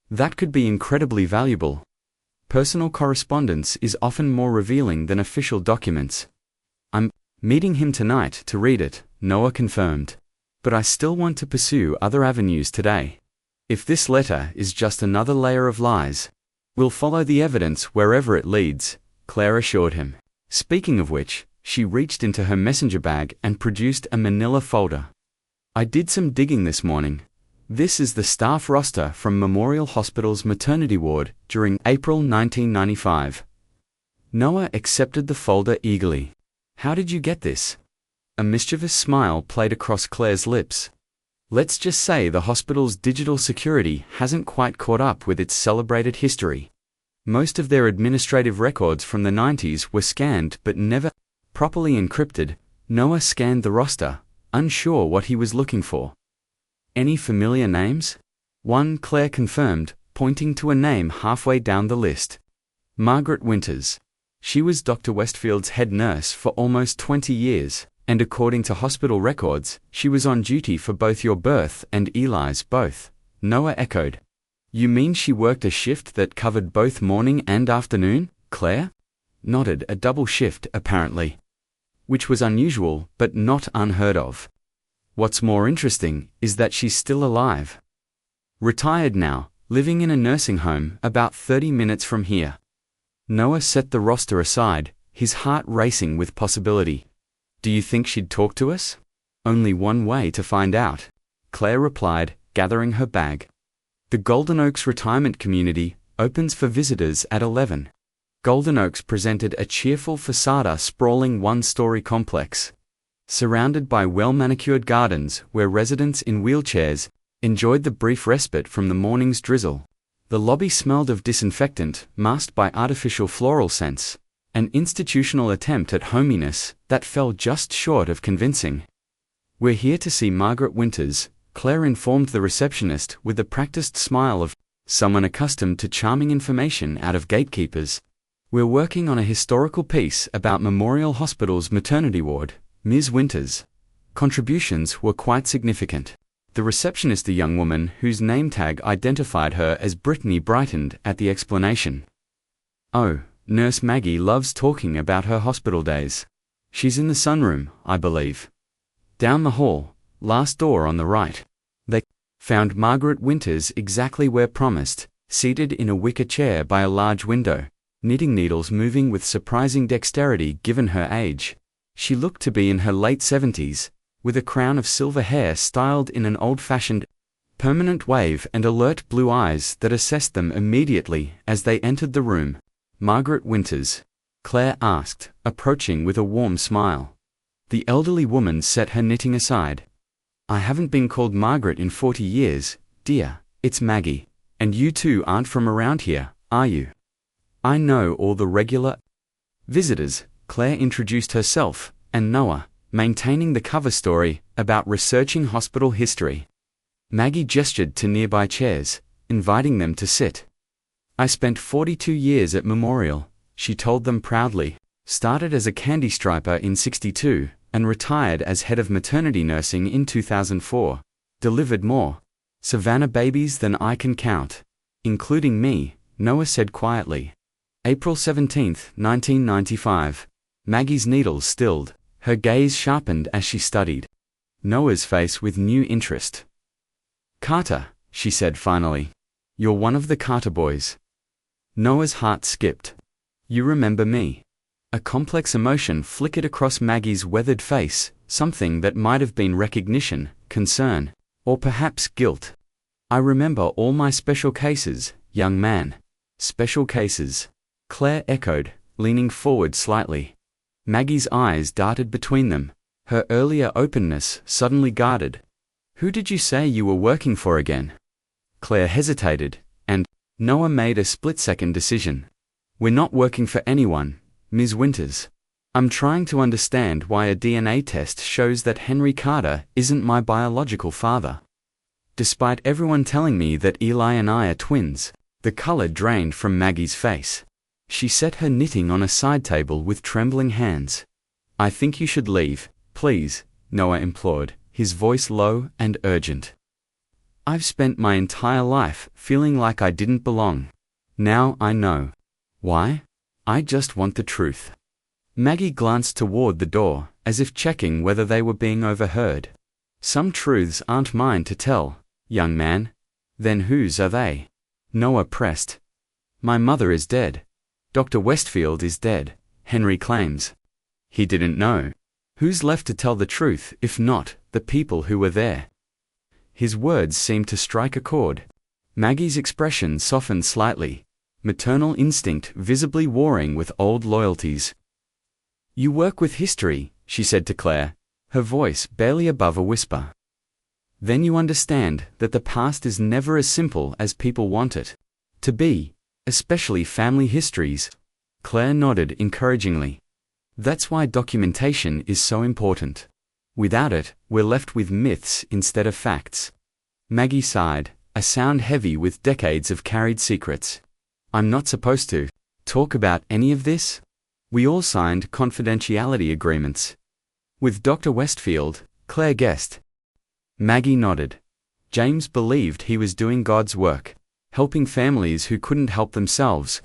"That could be incredibly valuable. Personal correspondence is often more revealing than official documents." "I'm meeting him tonight to read it," Noah confirmed. "But I still want to pursue other avenues today. If this letter is just another layer of lies, we'll follow the evidence wherever it leads," Claire assured him. Speaking of which, she reached into her messenger bag and produced a manila folder. "I did some digging this morning. This is the staff roster from Memorial Hospital's maternity ward during April 1995. Noah accepted the folder eagerly. "How did you get this?" A mischievous smile played across Claire's lips. "Let's just say the hospital's digital security hasn't quite caught up with its celebrated history. Most of their administrative records from the 90s were scanned but never properly encrypted." Noah scanned the roster, unsure what he was looking for. Any familiar names? One, Claire confirmed, pointing to a name halfway down the list. Margaret Winters. She was Dr. Westfield's head nurse for almost 20 years, and according to hospital records, she was on duty for both your birth and Eli's both. Noah echoed. You mean she worked a shift that covered both morning and afternoon? Claire nodded. A double shift, apparently. Which was unusual, but not unheard of. What's more interesting is that she's still alive. Retired now, living in a nursing home about 30 minutes from here. Noah set the roster aside, his heart racing with possibility. Do you think she'd talk to us? Only one way to find out, Claire replied, gathering her bag. The Golden Oaks Retirement Community opens for visitors at 11. Golden Oaks presented a cheerful facade sprawling one-story complex, surrounded by well-manicured gardens where residents in wheelchairs enjoyed the brief respite from the morning's drizzle. The lobby smelled of disinfectant masked by artificial floral scents, an institutional attempt at hominess that fell just short of convincing. We're here to see Margaret Winters, Claire informed the receptionist with the practiced smile of someone accustomed to charming information out of gatekeepers. We're working on a historical piece about Memorial Hospital's maternity ward, Ms. Winters. Contributions were quite significant. The receptionist, a young woman whose name tag identified her as Brittany, brightened at the explanation. Oh, Nurse Maggie loves talking about her hospital days. She's in the sunroom, I believe. Down the hall, last door on the right. They found Margaret Winters exactly where promised, seated in a wicker chair by a large window, knitting needles moving with surprising dexterity given her age. She looked to be in her late 70s, with a crown of silver hair styled in an old-fashioned, permanent wave and alert blue eyes that assessed them immediately as they entered the room. Margaret Winters? Claire asked, approaching with a warm smile. The elderly woman set her knitting aside. I haven't been called Margaret in 40 years, dear. It's Maggie. And you two aren't from around here, are you? I know all the regular visitors, Claire introduced herself, and Noah, maintaining the cover story about researching hospital history. Maggie gestured to nearby chairs, inviting them to sit. I spent 42 years at Memorial, she told them proudly, started as a candy striper in '62, and retired as head of maternity nursing in 2004. Delivered more Savannah babies than I can count, including me, Noah said quietly. April 17, 1995. Maggie's needles stilled, her gaze sharpened as she studied Noah's face with new interest. Carter, she said finally. You're one of the Carter boys. Noah's heart skipped. You remember me. A complex emotion flickered across Maggie's weathered face, something that might have been recognition, concern, or perhaps guilt. I remember all my special cases, young man. Special cases, Claire echoed, leaning forward slightly. Maggie's eyes darted between them, her earlier openness suddenly guarded. Who did you say you were working for again? Claire hesitated, and Noah made a split-second decision. We're not working for anyone, Ms. Winters. I'm trying to understand why a DNA test shows that Henry Carter isn't my biological father. Despite everyone telling me that Eli and I are twins, the color drained from Maggie's face. She set her knitting on a side table with trembling hands. I think you should leave, please, Noah implored, his voice low and urgent. I've spent my entire life feeling like I didn't belong. Now I know. Why? I just want the truth. Maggie glanced toward the door, as if checking whether they were being overheard. Some truths aren't mine to tell, young man. Then whose are they? Noah pressed. My mother is dead. Dr. Westfield is dead, Henry claims. He didn't know. Who's left to tell the truth if not the people who were there? His words seemed to strike a chord. Maggie's expression softened slightly, maternal instinct visibly warring with old loyalties. You work with history, she said to Claire, her voice barely above a whisper. Then you understand that the past is never as simple as people want it to be, especially family histories. Claire nodded encouragingly. That's why documentation is so important. Without it, we're left with myths instead of facts. Maggie sighed, a sound heavy with decades of carried secrets. I'm not supposed to talk about any of this? We all signed confidentiality agreements. With Dr. Westfield, Claire guessed. Maggie nodded. James believed he was doing God's work, helping families who couldn't help themselves.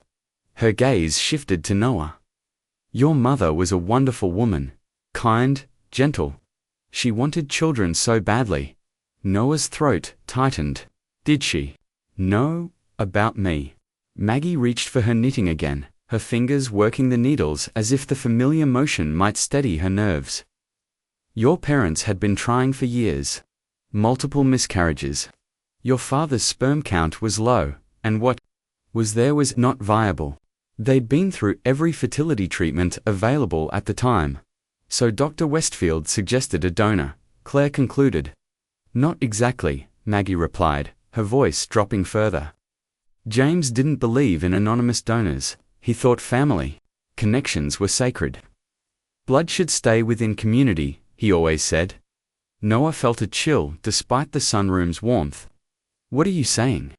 Her gaze shifted to Noah. Your mother was a wonderful woman, kind, gentle. She wanted children so badly. Noah's throat tightened. Did she know about me? Maggie reached for her knitting again, her fingers working the needles as if the familiar motion might steady her nerves. Your parents had been trying for years. Multiple miscarriages. Your father's sperm count was low, and what was there was not viable. They'd been through every fertility treatment available at the time. So Dr. Westfield suggested a donor, Claire concluded. Not exactly, Maggie replied, her voice dropping further. James didn't believe in anonymous donors. He thought family connections were sacred. Blood should stay within community, he always said. Noah felt a chill despite the sunroom's warmth. What are you saying?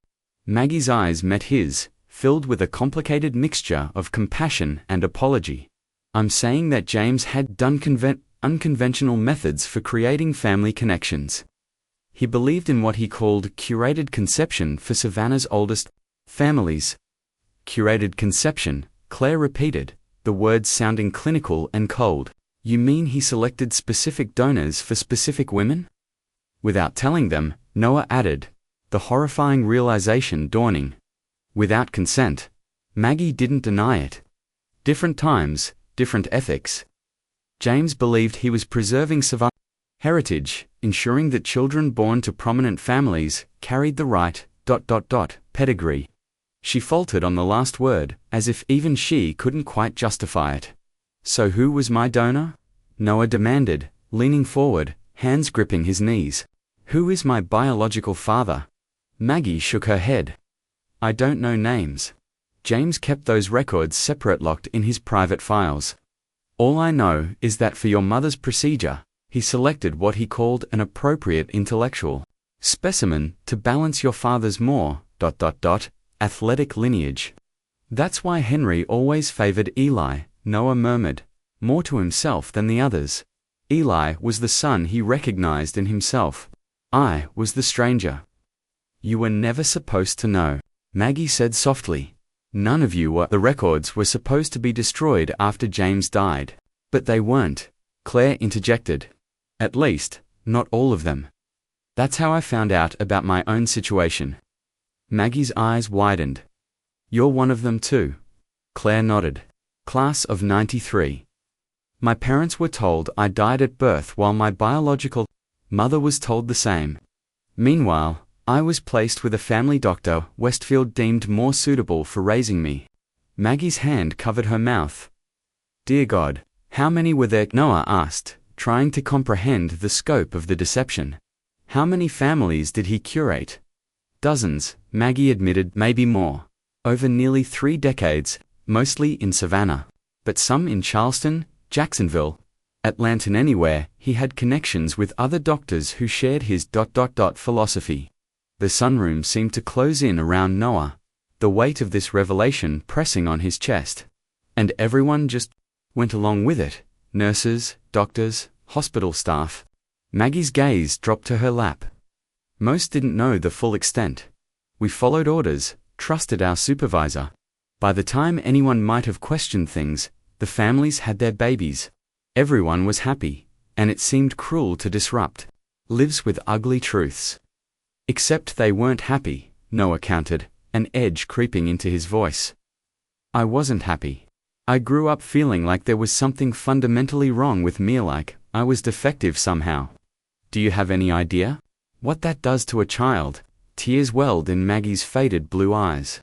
Maggie's eyes met his, filled with a complicated mixture of compassion and apology. I'm saying that James had done unconventional methods for creating family connections. He believed in what he called curated conception for Savannah's oldest families. Curated conception, Claire repeated, the words sounding clinical and cold. You mean he selected specific donors for specific women? Without telling them, Noah added, the horrifying realization dawning. Without consent. Maggie didn't deny it. Different times, different ethics. James believed he was preserving Savannah's heritage, ensuring that children born to prominent families carried the right pedigree. She faltered on the last word, as if even she couldn't quite justify it. So who was my donor? Noah demanded, leaning forward, hands gripping his knees. Who is my biological father? Maggie shook her head. I don't know names. James kept those records separate, locked in his private files. All I know is that for your mother's procedure, he selected what he called an appropriate intellectual specimen to balance your father's more athletic lineage. That's why Henry always favored Eli, Noah murmured, more to himself than the others. Eli was the son he recognized in himself. I was the stranger. You were never supposed to know, Maggie said softly. None of you were. The records were supposed to be destroyed after James died. But they weren't, Claire interjected. At least, not all of them. That's how I found out about my own situation. Maggie's eyes widened. You're one of them too. Claire nodded. Class of '93. My parents were told I died at birth while my biological mother was told the same. Meanwhile, I was placed with a family doctor Westfield deemed more suitable for raising me. Maggie's hand covered her mouth. Dear God, how many were there? Noah asked, trying to comprehend the scope of the deception. How many families did he curate? Dozens, Maggie admitted, maybe more. Over nearly 3 decades, mostly in Savannah. But some in Charleston, Jacksonville, Atlanta. Anywhere, he had connections with other doctors who shared his philosophy. The sunroom seemed to close in around Noah, the weight of this revelation pressing on his chest. And everyone just went along with it. Nurses, doctors, hospital staff. Maggie's gaze dropped to her lap. Most didn't know the full extent. We followed orders, trusted our supervisor. By the time anyone might have questioned things, the families had their babies. Everyone was happy, and it seemed cruel to disrupt lives with ugly truths. Except they weren't happy, Noah countered, an edge creeping into his voice. I wasn't happy. I grew up feeling like there was something fundamentally wrong with me, like I was defective somehow. Do you have any idea what that does to a child? Tears welled in Maggie's faded blue eyes.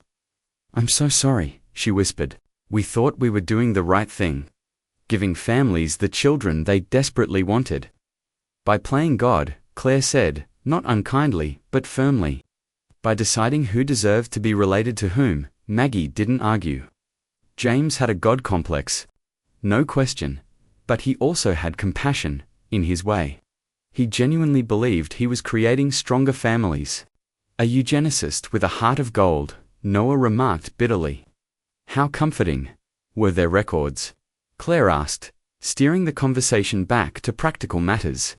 I'm so sorry, she whispered. We thought we were doing the right thing, giving families the children they desperately wanted. By playing God, Claire said, not unkindly, but firmly. By deciding who deserved to be related to whom, Maggie didn't argue. James had a God complex, no question, but he also had compassion, in his way. He genuinely believed he was creating stronger families. A eugenicist with a heart of gold, Noah remarked bitterly. How comforting. Were there records? Claire asked, steering the conversation back to practical matters.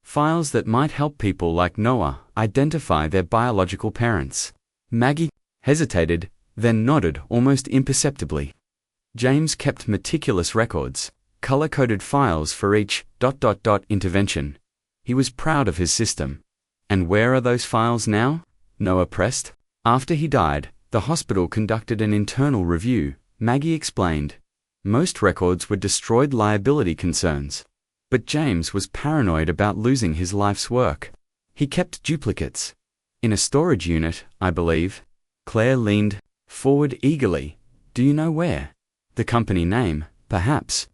Files that might help people like Noah identify their biological parents. Maggie hesitated, then nodded almost imperceptibly. James kept meticulous records, color-coded files for each ... intervention. He was proud of his system. And where are those files now? Noah pressed. After he died, the hospital conducted an internal review, Maggie explained. Most records were destroyed liability concerns. But James was paranoid about losing his life's work. He kept duplicates. In a storage unit, I believe. Claire leaned forward eagerly. Do you know where? The company name, perhaps?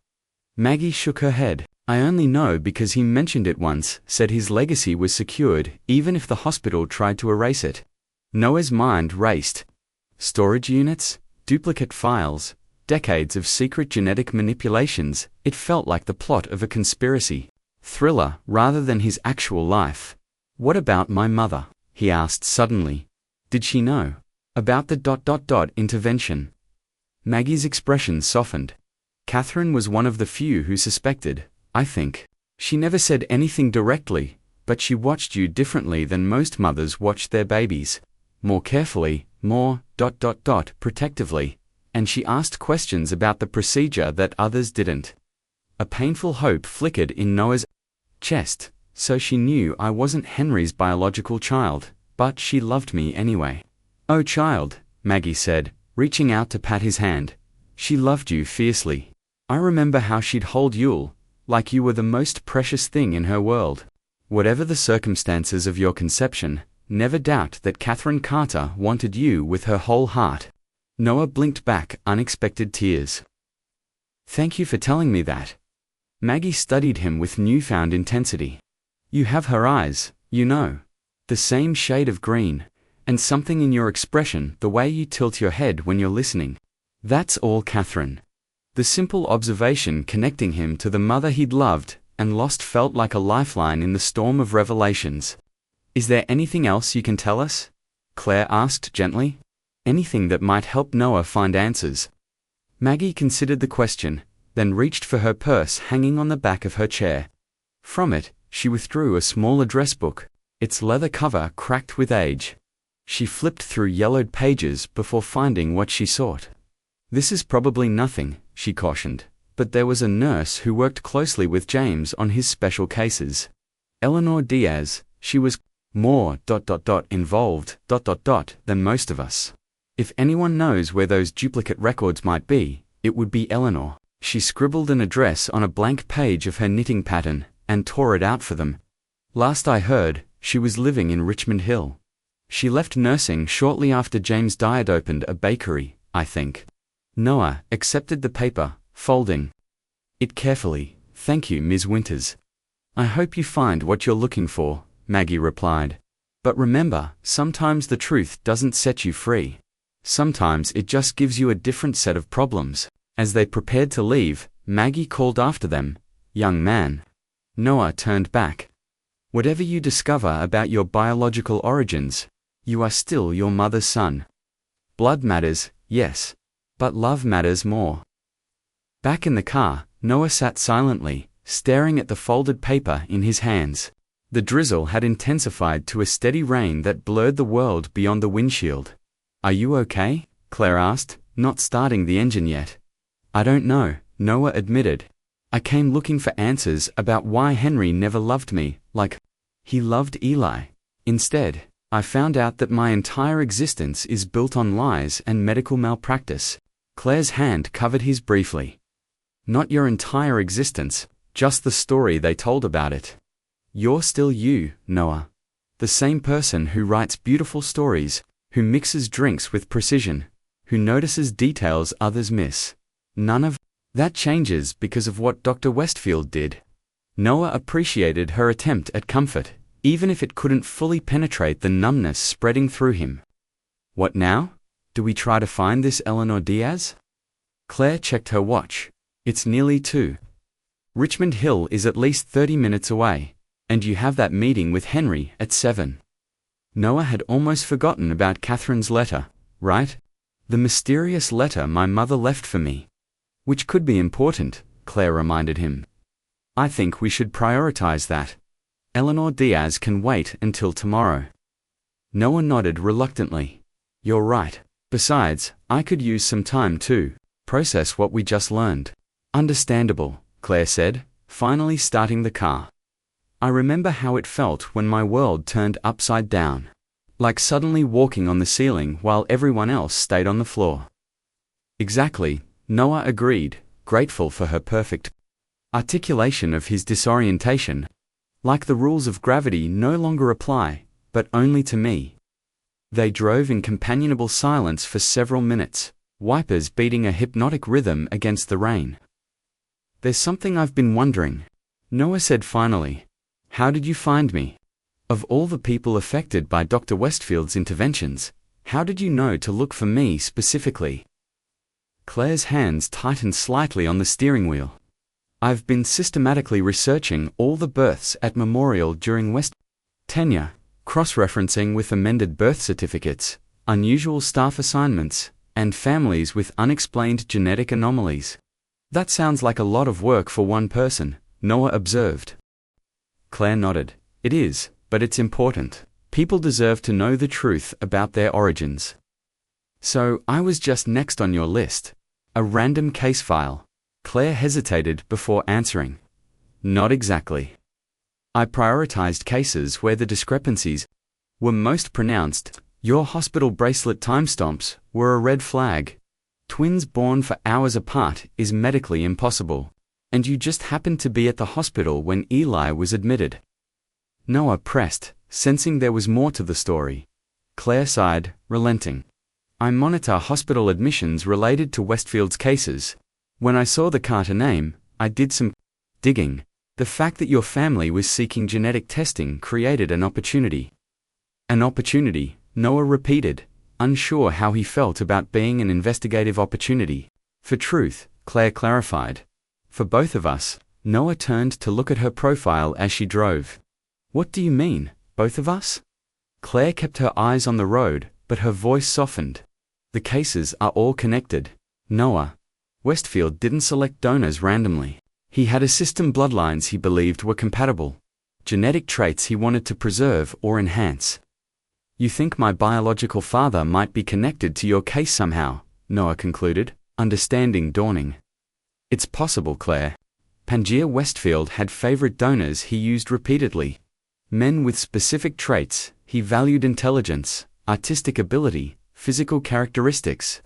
Maggie shook her head. I only know because he mentioned it once, said his legacy was secured, even if the hospital tried to erase it. Noah's mind raced. Storage units? Duplicate files? Decades of secret genetic manipulations. It felt like the plot of a conspiracy thriller rather than his actual life. What about my mother? He asked suddenly. Did she know about the ... intervention? Maggie's expression softened. Catherine was one of the few who suspected, I think. She never said anything directly, but she watched you differently than most mothers watch their babies. More carefully, more ... protectively. And she asked questions about the procedure that others didn't. A painful hope flickered in Noah's chest, so she knew I wasn't Henry's biological child, but she loved me anyway. Oh child, Maggie said, reaching out to pat his hand. She loved you fiercely. I remember how she'd hold you, like you were the most precious thing in her world. Whatever the circumstances of your conception, never doubt that Catherine Carter wanted you with her whole heart. Noah blinked back unexpected tears. Thank you for telling me that. Maggie studied him with newfound intensity. You have her eyes, you know. The same shade of green, and something in your expression, the way you tilt your head when you're listening. That's all Catherine. The simple observation connecting him to the mother he'd loved and lost felt like a lifeline in the storm of revelations. Is there anything else you can tell us? Claire asked gently. Anything that might help Noah find answers. Maggie considered the question, then reached for her purse hanging on the back of her chair. From it, she withdrew a small address book, its leather cover cracked with age. She flipped through yellowed pages before finding what she sought. This is probably nothing, she cautioned, but there was a nurse who worked closely with James on his special cases. Eleanor Diaz, she was more ... involved ... than most of us. If anyone knows where those duplicate records might be, it would be Eleanor. She scribbled an address on a blank page of her knitting pattern and tore it out for them. Last I heard, she was living in Richmond Hill. She left nursing shortly after James died. Opened a bakery, I think. Noah accepted the paper, folding it carefully. Thank you, Ms. Winters. I hope you find what you're looking for, Maggie replied. But remember, sometimes the truth doesn't set you free. Sometimes it just gives you a different set of problems. As they prepared to leave, Maggie called after them, Young man. Noah turned back. Whatever you discover about your biological origins, you are still your mother's son. Blood matters, yes. But love matters more. Back in the car, Noah sat silently, staring at the folded paper in his hands. The drizzle had intensified to a steady rain that blurred the world beyond the windshield. Are you okay? Claire asked, not starting the engine yet. I don't know, Noah admitted. I came looking for answers about why Henry never loved me, like he loved Eli. Instead, I found out that my entire existence is built on lies and medical malpractice. Claire's hand covered his briefly. Not your entire existence, just the story they told about it. You're still you, Noah. The same person who writes beautiful stories, who mixes drinks with precision, who notices details others miss. None of that changes because of what Dr. Westfield did. Noah appreciated her attempt at comfort, even if it couldn't fully penetrate the numbness spreading through him. What now? Do we try to find this Eleanor Diaz? Claire checked her watch. It's nearly 2. Richmond Hill is at least 30 minutes away, And you have that meeting with Henry at 7. Noah had almost forgotten about Catherine's letter, right? The mysterious letter my mother left for me. Which could be important, Claire reminded him. I think we should prioritize that. Eleanor Diaz can wait until tomorrow. Noah nodded reluctantly. You're right. Besides, I could use some time to process what we just learned. Understandable, Claire said, finally starting the car. I remember how it felt when my world turned upside down. Like suddenly walking on the ceiling while everyone else stayed on the floor. Exactly, Noah agreed, grateful for her perfect articulation of his disorientation. Like the rules of gravity no longer apply, but only to me. They drove in companionable silence for several minutes, wipers beating a hypnotic rhythm against the rain. There's something I've been wondering, Noah said finally. How did you find me? Of all the people affected by Dr. Westfield's interventions, how did you know to look for me specifically? Claire's hands tightened slightly on the steering wheel. I've been systematically researching all the births at Memorial during West tenure, cross-referencing with amended birth certificates, unusual staff assignments, and families with unexplained genetic anomalies. That sounds like a lot of work for one person, Noah observed. Claire nodded. It is, but it's important. People deserve to know the truth about their origins. So, I was just next on your list. A random case file. Claire hesitated before answering. Not exactly. I prioritized cases where the discrepancies were most pronounced. Your hospital bracelet timestamps were a red flag. Twins born for hours apart is medically impossible. And you just happened to be at the hospital when Eli was admitted. Noah pressed, sensing there was more to the story. Claire sighed, relenting. I monitor hospital admissions related to Westfield's cases. When I saw the Carter name, I did some digging. The fact that your family was seeking genetic testing created an opportunity. An opportunity, Noah repeated, unsure how he felt about being an investigative opportunity. For truth, Claire clarified. For both of us. Noah turned to look at her profile as she drove. What do you mean, both of us? Claire kept her eyes on the road, but her voice softened. The cases are all connected. Noah. Westfield didn't select donors randomly. He had a system bloodlines he believed were compatible. Genetic traits he wanted to preserve or enhance. You think my biological father might be connected to your case somehow, Noah concluded, understanding dawning. It's possible, Claire. Pangaea Westfield had favorite donors he used repeatedly. Men with specific traits. He valued intelligence, artistic ability, physical characteristics.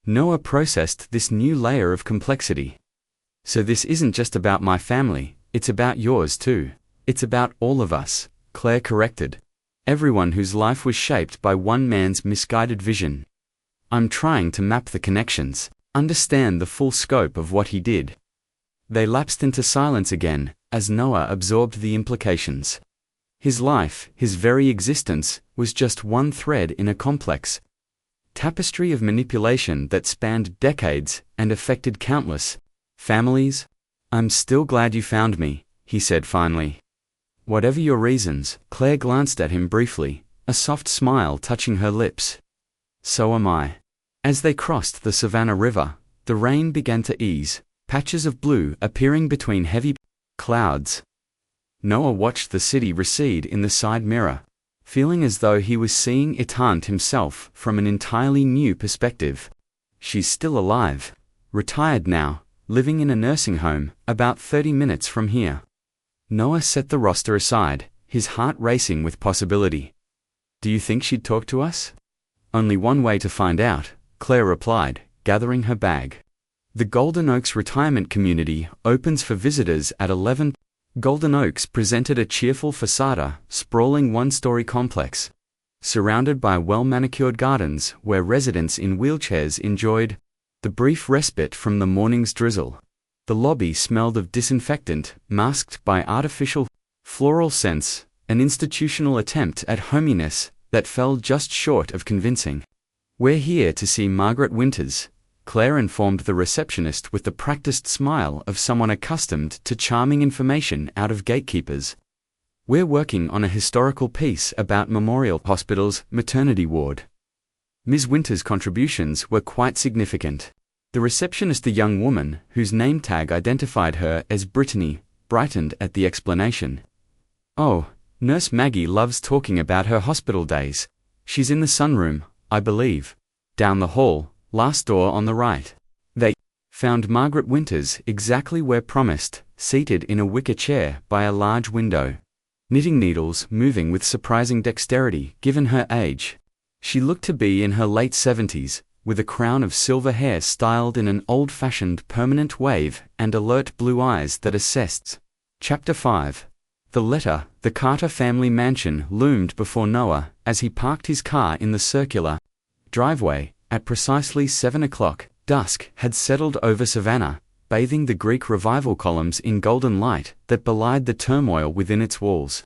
Noah processed this new layer of complexity. So this isn't just about my family, it's about yours too. It's about all of us, Claire corrected. Everyone whose life was shaped by one man's misguided vision. I'm trying to map the connections, understand the full scope of what he did. They lapsed into silence again, as Noah absorbed the implications. His life, his very existence, was just one thread in a complex tapestry of manipulation that spanned decades and affected countless families. I'm still glad you found me, he said finally. Whatever your reasons, Claire glanced at him briefly, a soft smile touching her lips. So am I. As they crossed the Savannah River, the rain began to ease, patches of blue appearing between heavy clouds. Noah watched the city recede in the side mirror, feeling as though he was seeing Etant himself from an entirely new perspective. She's still alive, retired now, living in a nursing home, about 30 minutes from here. Noah set the roster aside, his heart racing with possibility. Do you think she'd talk to us? Only one way to find out, Claire replied, gathering her bag. The Golden Oaks Retirement Community opens for visitors at 11. Golden Oaks presented a cheerful facade, sprawling one-story complex, surrounded by well-manicured gardens where residents in wheelchairs enjoyed the brief respite from the morning's drizzle. The lobby smelled of disinfectant, masked by artificial floral scents, an institutional attempt at hominess that fell just short of convincing. We're here to see Margaret Winters, Claire informed the receptionist with the practiced smile of someone accustomed to charming information out of gatekeepers. We're working on a historical piece about Memorial Hospital's maternity ward. Ms. Winter's contributions were quite significant. The receptionist, a young woman, whose name tag identified her as Brittany, brightened at the explanation. Oh, Nurse Maggie loves talking about her hospital days. She's in the sunroom, I believe. Down the hall, last door on the right. They found Margaret Winters exactly where promised, seated in a wicker chair by a large window. Knitting needles moving with surprising dexterity given her age. She looked to be in her late 70s, with a crown of silver hair styled in an old-fashioned permanent wave and alert blue eyes that assessed. Chapter 5. The letter. The Carter family mansion loomed before Noah as he parked his car in the circular driveway. At precisely 7 o'clock, dusk had settled over Savannah, bathing the Greek revival columns in golden light that belied the turmoil within its walls.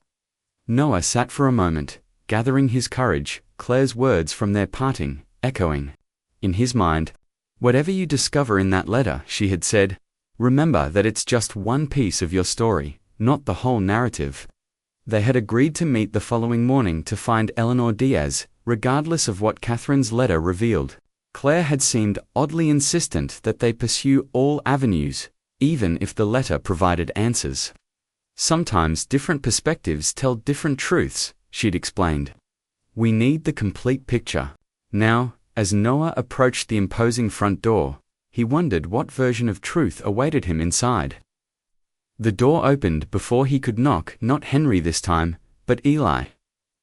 Noah sat for a moment, gathering his courage, Claire's words from their parting, echoing in his mind. Whatever you discover in that letter, she had said, remember that it's just one piece of your story, not the whole narrative. They had agreed to meet the following morning to find Eleanor Diaz, regardless of what Catherine's letter revealed. Claire had seemed oddly insistent that they pursue all avenues, even if the letter provided answers. Sometimes different perspectives tell different truths, she'd explained. We need the complete picture. Now, as Noah approached the imposing front door, he wondered what version of truth awaited him inside. The door opened before he could knock, not Henry this time, but Eli.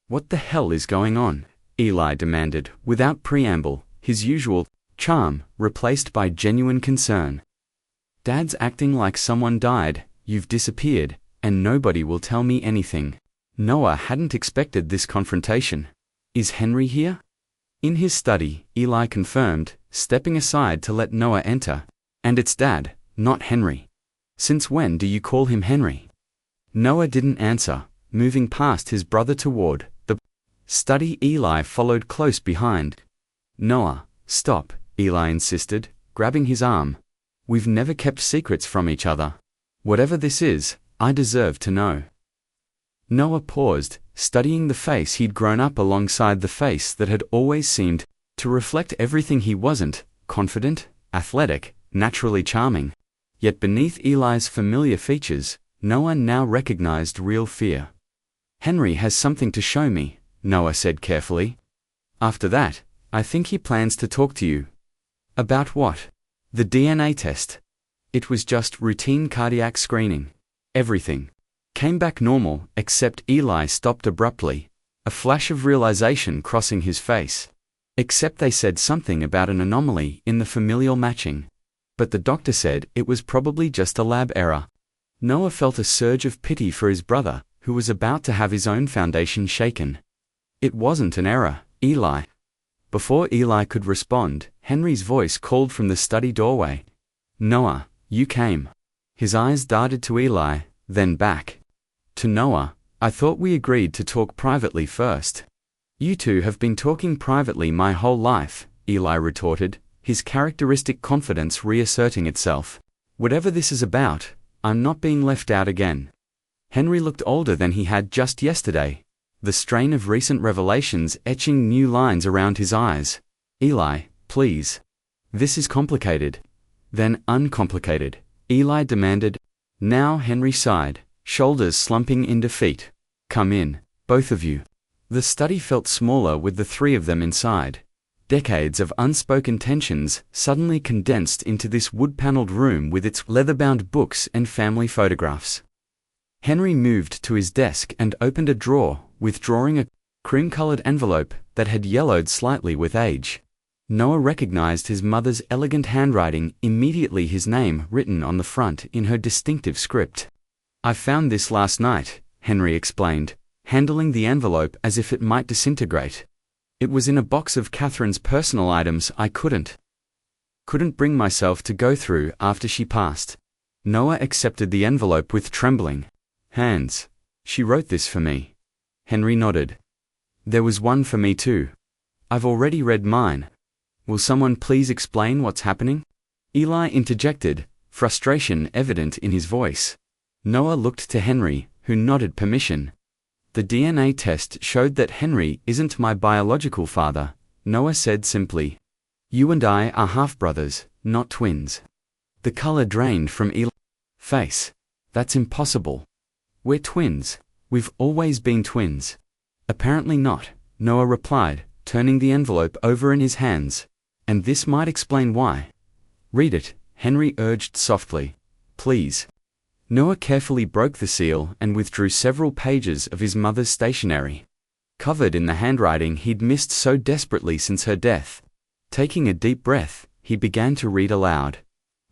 What the hell is going on? Eli demanded, without preamble, his usual charm replaced by genuine concern. Dad's acting like someone died, you've disappeared, and nobody will tell me anything. Noah hadn't expected this confrontation. Is Henry here? In his study, Eli confirmed, stepping aside to let Noah enter. And it's Dad, not Henry. Since when do you call him Henry? Noah didn't answer, moving past his brother toward the study. Eli followed close behind. Noah, stop, Eli insisted, grabbing his arm. We've never kept secrets from each other. Whatever this is, I deserve to know. Noah paused, studying the face he'd grown up alongside, the face that had always seemed to reflect everything he wasn't: confident, athletic, naturally charming. Yet beneath Eli's familiar features, Noah now recognized real fear. Henry has something to show me, Noah said carefully. After that, I think he plans to talk to you. About what? The DNA test. It was just routine cardiac screening. Everything came back normal, except Eli stopped abruptly, a flash of realization crossing his face. Except they said something about an anomaly in the familial matching. But the doctor said it was probably just a lab error. Noah felt a surge of pity for his brother, who was about to have his own foundation shaken. It wasn't an error, Eli. Before Eli could respond, Henry's voice called from the study doorway. Noah, you came. His eyes darted to Eli, then back to Noah. I thought we agreed to talk privately first. You two have been talking privately my whole life, Eli retorted, his characteristic confidence reasserting itself. Whatever this is about, I'm not being left out again. Henry looked older than he had just yesterday, the strain of recent revelations etching new lines around his eyes. Eli, please. This is complicated. Then uncomplicated, Eli demanded. Now Henry sighed, shoulders slumping in defeat. Come in, both of you. The study felt smaller with the three of them inside. Decades of unspoken tensions suddenly condensed into this wood-paneled room with its leather-bound books and family photographs. Henry moved to his desk and opened a drawer, withdrawing a cream-colored envelope that had yellowed slightly with age. Noah recognized his mother's elegant handwriting, immediately his name written on the front in her distinctive script. I found this last night, Henry explained, handling the envelope as if it might disintegrate. It was in a box of Catherine's personal items I couldn't bring myself to go through after she passed. Noah accepted the envelope with trembling hands. She wrote this for me. Henry nodded. There was one for me too. I've already read mine. Will someone please explain what's happening? Eli interjected, frustration evident in his voice. Noah looked to Henry, who nodded permission. The DNA test showed that Henry isn't my biological father, Noah said simply. You and I are half-brothers, not twins. The color drained from Eli's face. That's impossible. We're twins. We've always been twins. Apparently not, Noah replied, turning the envelope over in his hands. And this might explain why. Read it, Henry urged softly. Please. Noah carefully broke the seal and withdrew several pages of his mother's stationery. Covered in the handwriting he'd missed so desperately since her death. Taking a deep breath, he began to read aloud.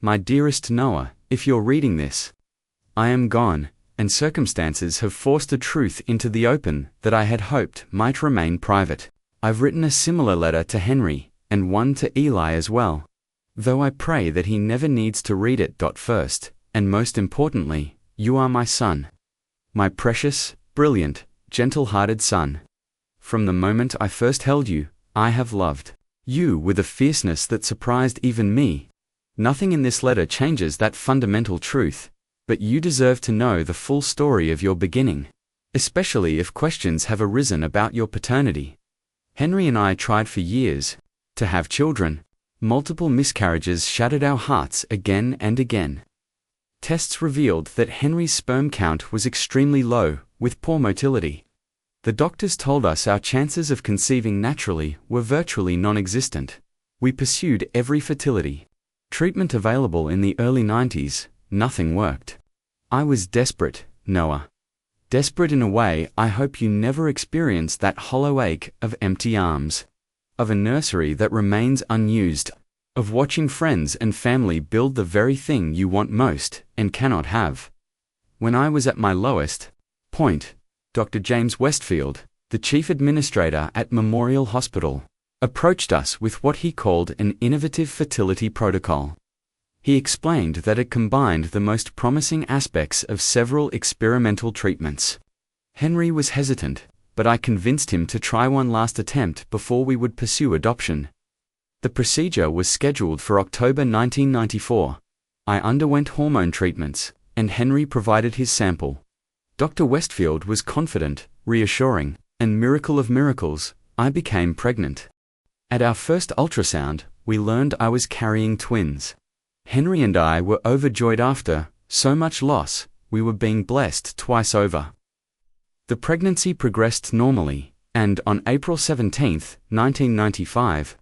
My dearest Noah, if you're reading this, I am gone, and circumstances have forced a truth into the open that I had hoped might remain private. I've written a similar letter to Henry, and one to Eli as well. Though I pray that he never needs to read it. First, and most importantly, you are my son. My precious, brilliant, gentle-hearted son. From the moment I first held you, I have loved you with a fierceness that surprised even me. Nothing in this letter changes that fundamental truth, but you deserve to know the full story of your beginning, especially if questions have arisen about your paternity. Henry and I tried for years to have children. Multiple miscarriages shattered our hearts again and again. Tests revealed that Henry's sperm count was extremely low, with poor motility. The doctors told us our chances of conceiving naturally were virtually non-existent. We pursued every fertility treatment available in the early 90s, nothing worked. I was desperate, Noah. Desperate in a way I hope you never experience, that hollow ache of empty arms, of a nursery that remains unused, of watching friends and family build the very thing you want most and cannot have. When I was at my lowest point, Dr. James Westfield, the chief administrator at Memorial Hospital, approached us with what he called an innovative fertility protocol. He explained that it combined the most promising aspects of several experimental treatments. Henry was hesitant, but I convinced him to try one last attempt before we would pursue adoption. The procedure was scheduled for October 1994. I underwent hormone treatments, and Henry provided his sample. Dr. Westfield was confident, reassuring, and miracle of miracles, I became pregnant. At our first ultrasound, we learned I was carrying twins. Henry and I were overjoyed after so much loss, we were being blessed twice over. The pregnancy progressed normally, and on April 17, 1995,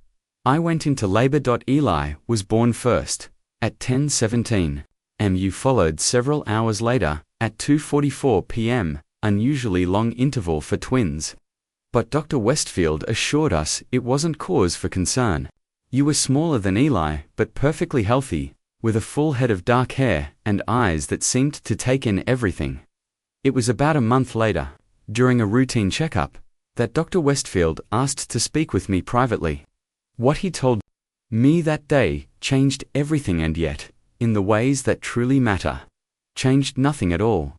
I went into labor. Eli was born first, at 10:17 m. Followed several hours later, at 2:44 p.m., unusually long interval for twins. But Dr. Westfield assured us it wasn't cause for concern. You were smaller than Eli, but perfectly healthy, with a full head of dark hair and eyes that seemed to take in everything. It was about a month later, during a routine checkup, that Dr. Westfield asked to speak with me privately. What he told me that day changed everything, and yet, in the ways that truly matter, changed nothing at all.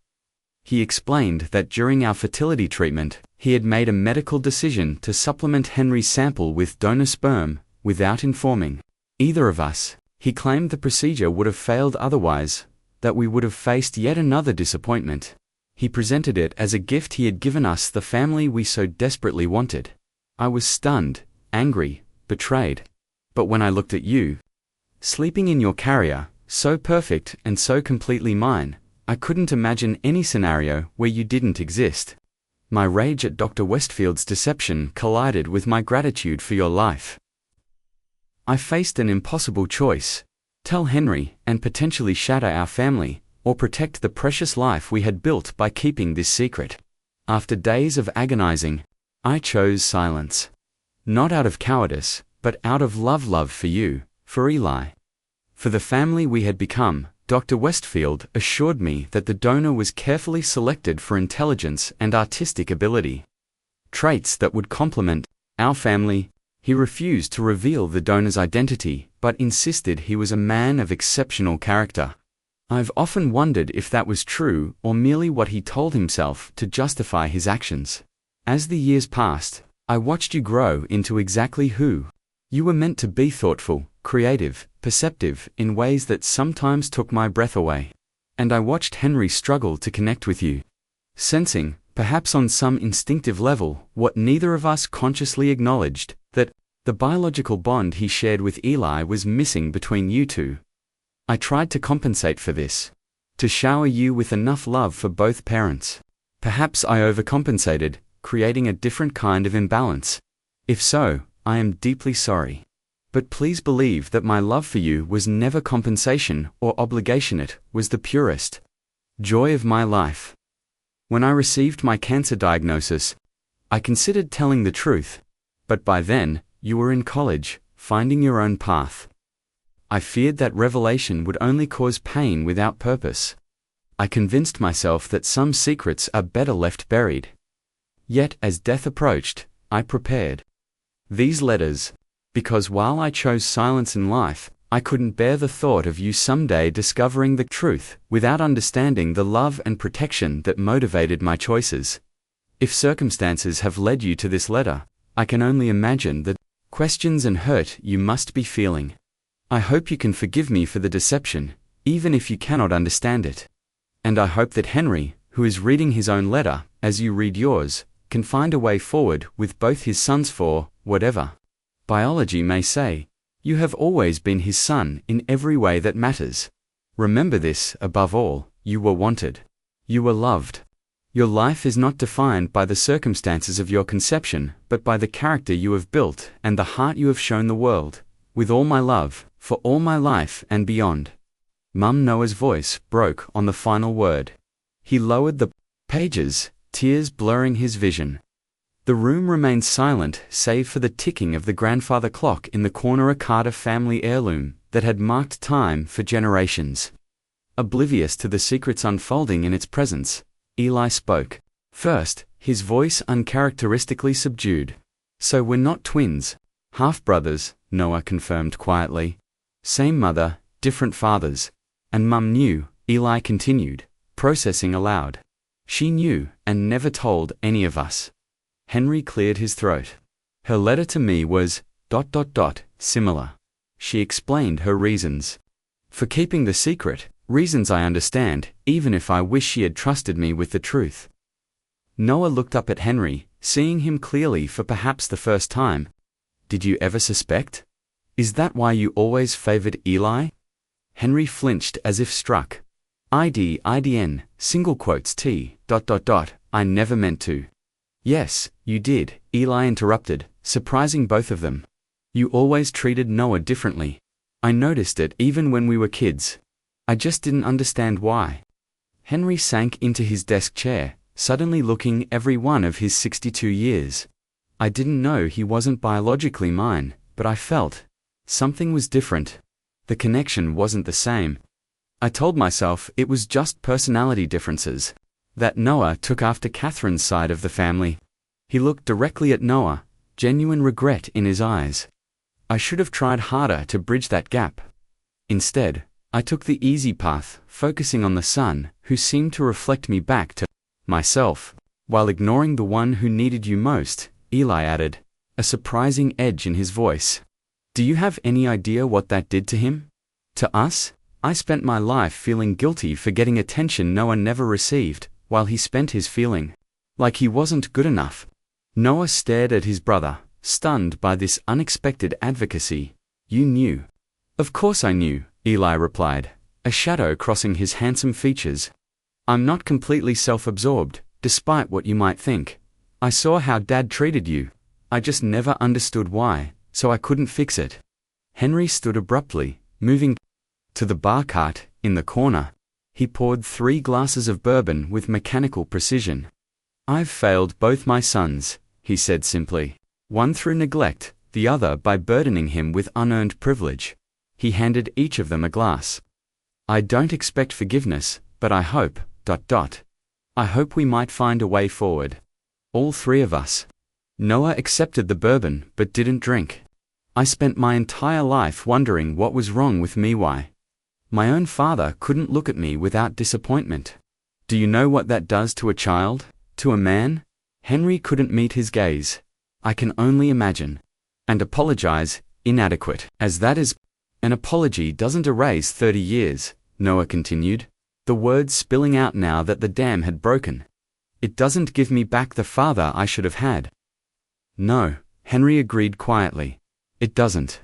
He explained that during our fertility treatment, he had made a medical decision to supplement Henry's sample with donor sperm, without informing either of us. He claimed the procedure would have failed otherwise, that we would have faced yet another disappointment. He presented it as a gift he had given us, the family we so desperately wanted. I was stunned, angry, betrayed. But when I looked at you, sleeping in your carrier, so perfect and so completely mine, I couldn't imagine any scenario where you didn't exist. My rage at Dr. Westfield's deception collided with my gratitude for your life. I faced an impossible choice: tell Henry and potentially shatter our family, or protect the precious life we had built by keeping this secret. After days of agonizing, I chose silence. Not out of cowardice, but out of love for you, for Eli, for the family we had become. Dr. Westfield assured me that the donor was carefully selected for intelligence and artistic ability, traits that would complement our family. He refused to reveal the donor's identity, but insisted he was a man of exceptional character. I've often wondered if that was true or merely what he told himself to justify his actions. As the years passed, I watched you grow into exactly who you were meant to be: thoughtful, creative, perceptive in ways that sometimes took my breath away. And I watched Henry struggle to connect with you, sensing Perhaps on some instinctive level, what neither of us consciously acknowledged, that the biological bond he shared with Eli was missing between you two. I tried to compensate for this, to shower you with enough love for both parents. Perhaps I overcompensated, creating a different kind of imbalance. If so, I am deeply sorry. But please believe that my love for you was never compensation or obligation. It was the purest joy of my life. When I received my cancer diagnosis, I considered telling the truth, but by then, you were in college, finding your own path. I feared that revelation would only cause pain without purpose. I convinced myself that some secrets are better left buried. Yet, as death approached, I prepared these letters, because while I chose silence in life, I couldn't bear the thought of you someday discovering the truth without understanding the love and protection that motivated my choices. If circumstances have led you to this letter, I can only imagine the questions and hurt you must be feeling. I hope you can forgive me for the deception, even if you cannot understand it. And I hope that Henry, who is reading his own letter, as you read yours, can find a way forward with both his sons for, whatever biology may say, you have always been his son in every way that matters. Remember this, above all, you were wanted. You were loved. Your life is not defined by the circumstances of your conception, but by the character you have built and the heart you have shown the world. With all my love, for all my life and beyond. Mum. Noah's voice broke on the final word. He lowered the pages, tears blurring his vision. The room remained silent save for the ticking of the grandfather clock in the corner, a Carter family heirloom that had marked time for generations. Oblivious to the secrets unfolding in its presence, Eli spoke. First, his voice uncharacteristically subdued. So we're not twins. Half-brothers, Noah confirmed quietly. Same mother, different fathers. And Mum knew, Eli continued, processing aloud. She knew, and never told any of us. Henry cleared his throat. Her letter to me was, similar. She explained her reasons for keeping the secret, reasons I understand, even if I wish she had trusted me with the truth. Noah looked up at Henry, seeing him clearly for perhaps the first time. Did you ever suspect? Is that why you always favored Eli? Henry flinched as if struck. IDN, single quotes T, I never meant to. Yes, you did, Eli interrupted, surprising both of them. You always treated Noah differently. I noticed it even when we were kids. I just didn't understand why. Henry sank into his desk chair, suddenly looking every one of his 62 years. I didn't know he wasn't biologically mine, but I felt something was different. The connection wasn't the same. I told myself it was just personality differences. That Noah took after Catherine's side of the family. He looked directly at Noah, genuine regret in his eyes. I should have tried harder to bridge that gap. Instead, I took the easy path, focusing on the son, who seemed to reflect me back to myself, while ignoring the one who needed you most, Eli added, a surprising edge in his voice. Do you have any idea what that did to him? To us? I spent my life feeling guilty for getting attention Noah never received, while he spent his feeling like he wasn't good enough. Noah stared at his brother, stunned by this unexpected advocacy. You knew. Of course I knew, Eli replied, a shadow crossing his handsome features. I'm not completely self-absorbed, despite what you might think. I saw how Dad treated you. I just never understood why, so I couldn't fix it. Henry stood abruptly, moving to the bar cart in the corner. He poured 3 glasses of bourbon with mechanical precision. I've failed both my sons, he said simply. One through neglect, the other by burdening him with unearned privilege. He handed each of them a glass. I don't expect forgiveness, but I hope, I hope we might find a way forward. All 3 of us. Noah accepted the bourbon but didn't drink. I spent my entire life wondering what was wrong with me. Why? My own father couldn't look at me without disappointment. Do you know what that does to a child? To a man? Henry couldn't meet his gaze. I can only imagine. And apologize, inadequate as that is. An apology doesn't erase 30 years, Noah continued, the words spilling out now that the dam had broken. It doesn't give me back the father I should have had. No, Henry agreed quietly. It doesn't.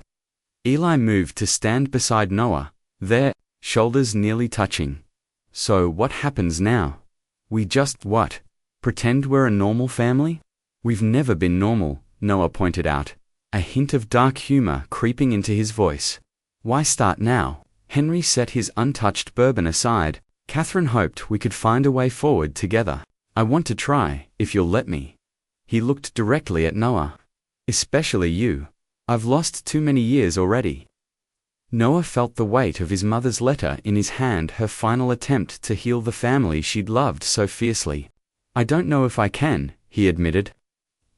Eli moved to stand beside Noah, their shoulders nearly touching. So what happens now? We just what? Pretend we're a normal family? We've never been normal, Noah pointed out, a hint of dark humor creeping into his voice. Why start now? Henry set his untouched bourbon aside. Catherine hoped we could find a way forward together. I want to try, if you'll let me. He looked directly at Noah. Especially you. I've lost too many years already. Noah felt the weight of his mother's letter in his hand, her final attempt to heal the family she'd loved so fiercely. I don't know if I can, he admitted.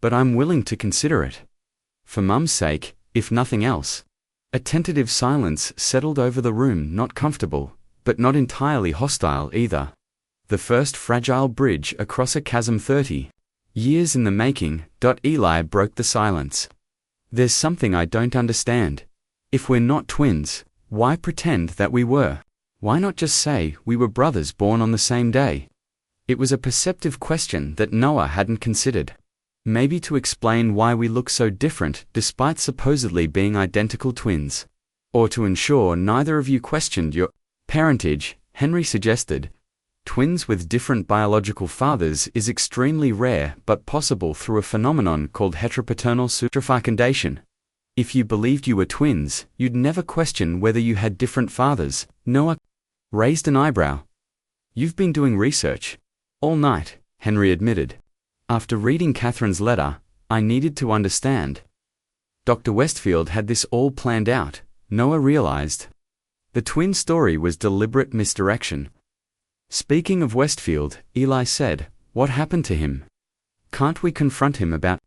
But I'm willing to consider it. For Mum's sake, if nothing else. A tentative silence settled over the room, not comfortable, but not entirely hostile either. The first fragile bridge across a chasm 30 years in the making. Eli broke the silence. There's something I don't understand. If we're not twins, why pretend that we were? Why not just say we were brothers born on the same day? It was a perceptive question that Noah hadn't considered. Maybe to explain why we look so different despite supposedly being identical twins. Or to ensure neither of you questioned your parentage, Henry suggested. Twins with different biological fathers is extremely rare but possible through a phenomenon called heteropaternal superfecundation. If you believed you were twins, you'd never question whether you had different fathers. Noah raised an eyebrow. You've been doing research. All night, Henry admitted. After reading Catherine's letter, I needed to understand. Dr. Westfield had this all planned out, Noah realized. The twin story was deliberate misdirection. Speaking of Westfield, Eli said, what happened to him? Can't we confront him about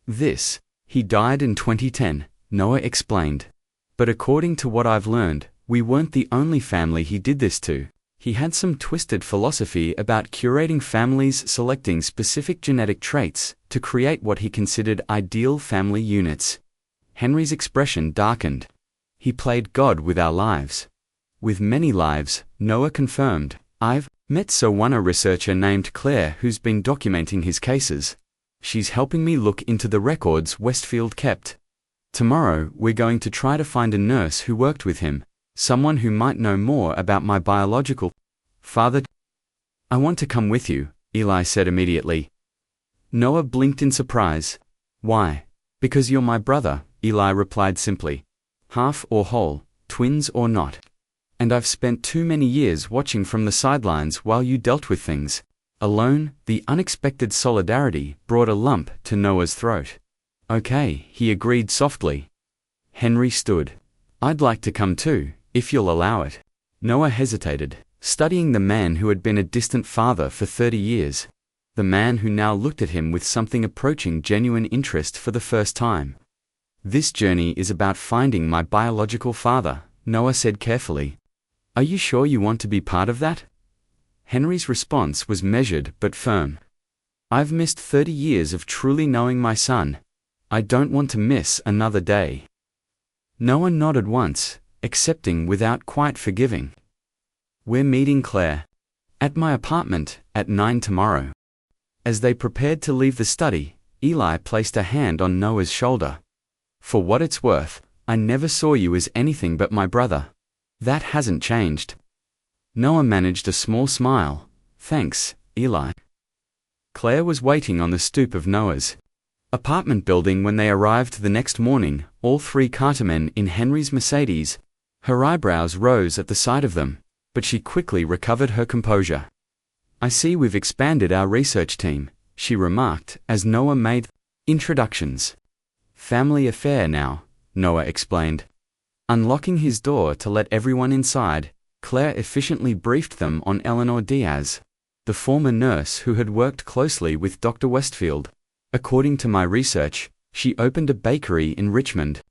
this? He died in 2010, Noah explained. But according to what I've learned, we weren't the only family he did this to. He had some twisted philosophy about curating families, selecting specific genetic traits to create what he considered ideal family units. Henry's expression darkened. He played God with our lives. With many lives, Noah confirmed. I've met a researcher named Claire who's been documenting his cases. She's helping me look into the records Westfield kept. Tomorrow, we're going to try to find a nurse who worked with him, someone who might know more about my biological father. I want to come with you, Eli said immediately. Noah blinked in surprise. Why? Because you're my brother, Eli replied simply. Half or whole, twins or not. And I've spent too many years watching from the sidelines while you dealt with things. Alone, the unexpected solidarity brought a lump to Noah's throat. Okay, he agreed softly. Henry stood. I'd like to come too, if you'll allow it. Noah hesitated, studying the man who had been a distant father for 30 years. The man who now looked at him with something approaching genuine interest for the first time. This journey is about finding my biological father, Noah said carefully. Are you sure you want to be part of that? Henry's response was measured but firm. I've missed 30 years of truly knowing my son. I don't want to miss another day. Noah nodded once, accepting without quite forgiving. We're meeting Claire at my apartment at 9 tomorrow. As they prepared to leave the study, Eli placed a hand on Noah's shoulder. For what it's worth, I never saw you as anything but my brother. That hasn't changed. Noah managed a small smile. Thanks, Eli. Claire was waiting on the stoop of Noah's apartment building when they arrived the next morning, all three Cartermen in Henry's Mercedes. Her eyebrows rose at the sight of them, but she quickly recovered her composure. I see we've expanded our research team, she remarked as Noah made introductions. Family affair now, Noah explained. Unlocking his door to let everyone inside, Claire efficiently briefed them on Eleanor Diaz, the former nurse who had worked closely with Dr. Westfield. According to my research, she opened a bakery in Richmond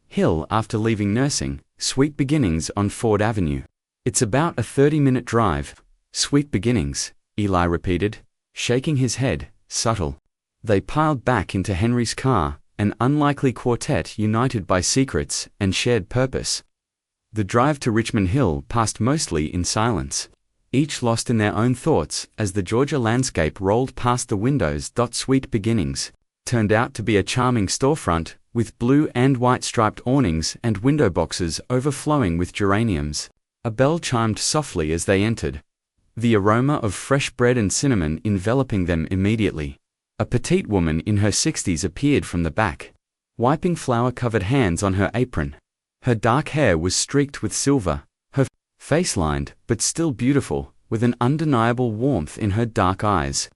Hill after leaving nursing, Sweet Beginnings on Ford Avenue. It's about a 30-minute drive. Sweet Beginnings, Eli repeated, shaking his head, subtle. They piled back into Henry's car, an unlikely quartet united by secrets and shared purpose. The drive to Richmond Hill passed mostly in silence. each lost in their own thoughts as the Georgia landscape rolled past the windows. Sweet Beginnings turned out to be a charming storefront, with blue and white striped awnings and window boxes overflowing with geraniums. A bell chimed softly as they entered, the aroma of fresh bread and cinnamon enveloping them immediately. A petite woman in her 60s appeared from the back, wiping flour-covered hands on her apron. Her dark hair was streaked with silver, her face lined, but still beautiful, with an undeniable warmth in her dark eyes.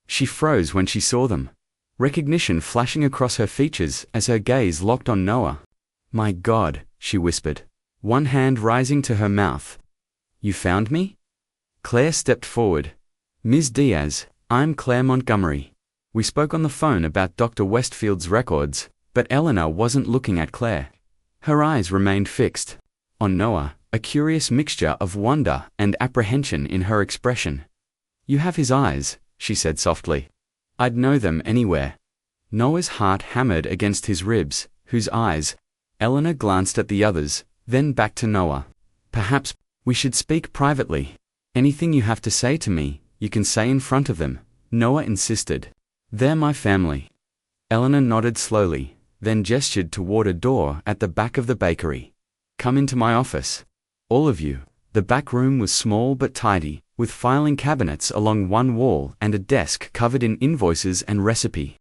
She froze when she saw them, recognition flashing across her features as her gaze locked on Noah. "My God," she whispered, one hand rising to her mouth. "You found me?" Claire stepped forward. "Ms. Diaz, I'm Claire Montgomery. We spoke on the phone about Dr. Westfield's records," but Eleanor wasn't looking at Claire. Her eyes remained fixed on Noah, a curious mixture of wonder and apprehension in her expression. "You have his eyes," she said softly. "I'd know them anywhere." Noah's heart hammered against his ribs. "Whose eyes?" Eleanor glanced at the others, then back to Noah. "Perhaps we should speak privately. Anything you have to say to me, you can say in front of them," Noah insisted. "They're my family." Eleanor nodded slowly, then gestured toward a door at the back of the bakery. "Come into my office. All of you." The back room was small but tidy, with filing cabinets along one wall and a desk covered in invoices and recipe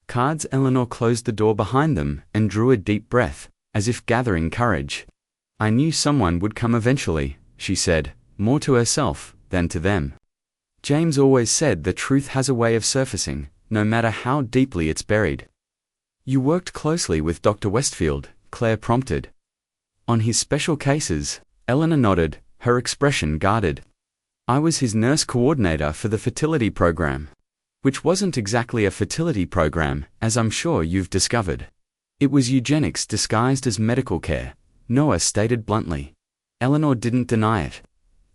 cards. Eleanor closed the door behind them and drew a deep breath, as if gathering courage. "I knew someone would come eventually," she said, more to herself than to them. "James always said the truth has a way of surfacing, no matter how deeply it's buried." "You worked closely with Dr. Westfield," Claire prompted. "On his special cases," Eleanor nodded, her expression guarded. "I was his nurse coordinator for the fertility program." Which wasn't exactly a fertility program, as I'm sure you've discovered. It was eugenics disguised as medical care, Noah stated bluntly. Eleanor didn't deny it.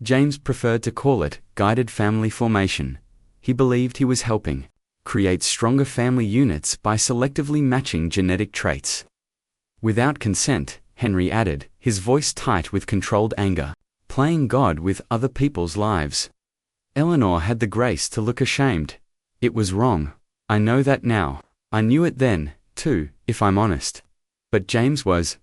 James preferred to call it guided family formation. He believed he was helping create stronger family units by selectively matching genetic traits. "Without consent," Henry added, his voice tight with controlled anger, "playing God with other people's lives." Eleanor had the grace to look ashamed. "It was wrong. I know that now. I knew it then, too, if I'm honest." But James was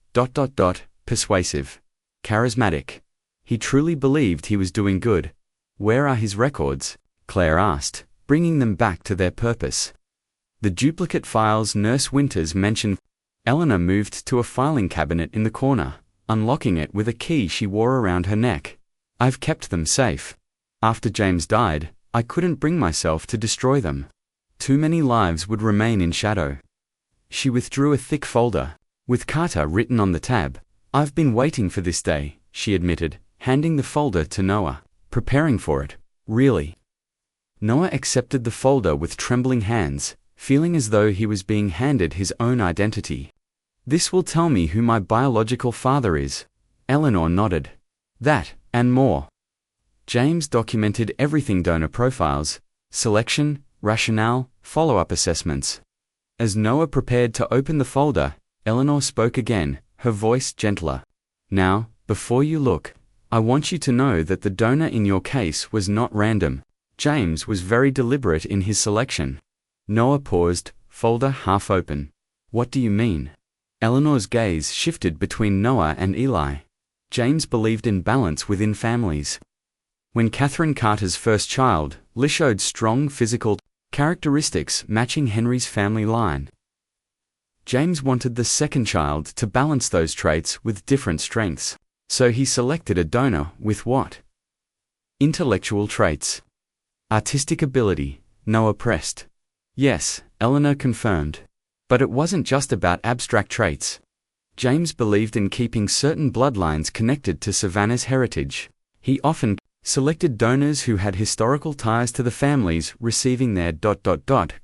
persuasive, charismatic. He truly believed he was doing good. "Where are his records?" Claire asked, bringing them back to their purpose. "The duplicate files Nurse Winters mentioned." Eleanor moved to a filing cabinet in the corner, unlocking it with a key she wore around her neck. "I've kept them safe. After James died, I couldn't bring myself to destroy them. Too many lives would remain in shadow." She withdrew a thick folder, with Carter written on the tab. "I've been waiting for this day," she admitted, handing the folder to Noah. "Preparing for it, really." Noah accepted the folder with trembling hands, feeling as though he was being handed his own identity. "This will tell me who my biological father is." Eleanor nodded. "That, and more." James documented everything: donor profiles, selection, rationale, follow-up assessments. As Noah prepared to open the folder, Eleanor spoke again, her voice gentler. "Now, before you look, I want you to know that the donor in your case was not random. James was very deliberate in his selection." Noah paused, folder half open. "What do you mean?" Eleanor's gaze shifted between Noah and Eli. James believed in balance within families. When Catherine Carter's first child, Liz, showed strong physical characteristics matching Henry's family line, James wanted the second child to balance those traits with different strengths. So he selected a donor with what? Intellectual traits. Artistic ability, Noah pressed. "Yes," Eleanor confirmed. "But it wasn't just about abstract traits." James believed in keeping certain bloodlines connected to Savannah's heritage. He often selected donors who had historical ties to the families receiving their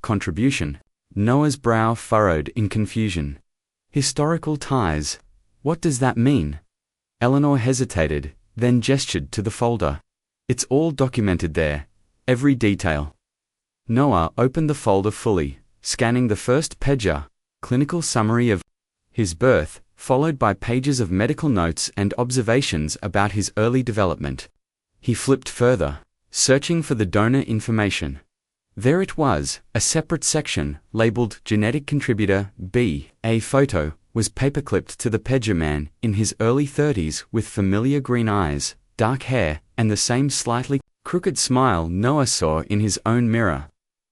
contribution. Noah's brow furrowed in confusion. Historical ties? What does that mean? Eleanor hesitated, then gestured to the folder. "It's all documented there, every detail." Noah opened the folder fully, scanning the first page, clinical summary of his birth, followed by pages of medical notes and observations about his early development. He flipped further, searching for the donor information. There it was, a separate section, labeled Genetic Contributor B. A photo was paperclipped to the Pedger man, in his early 30s, with familiar green eyes, dark hair, and the same slightly crooked smile Noah saw in his own mirror.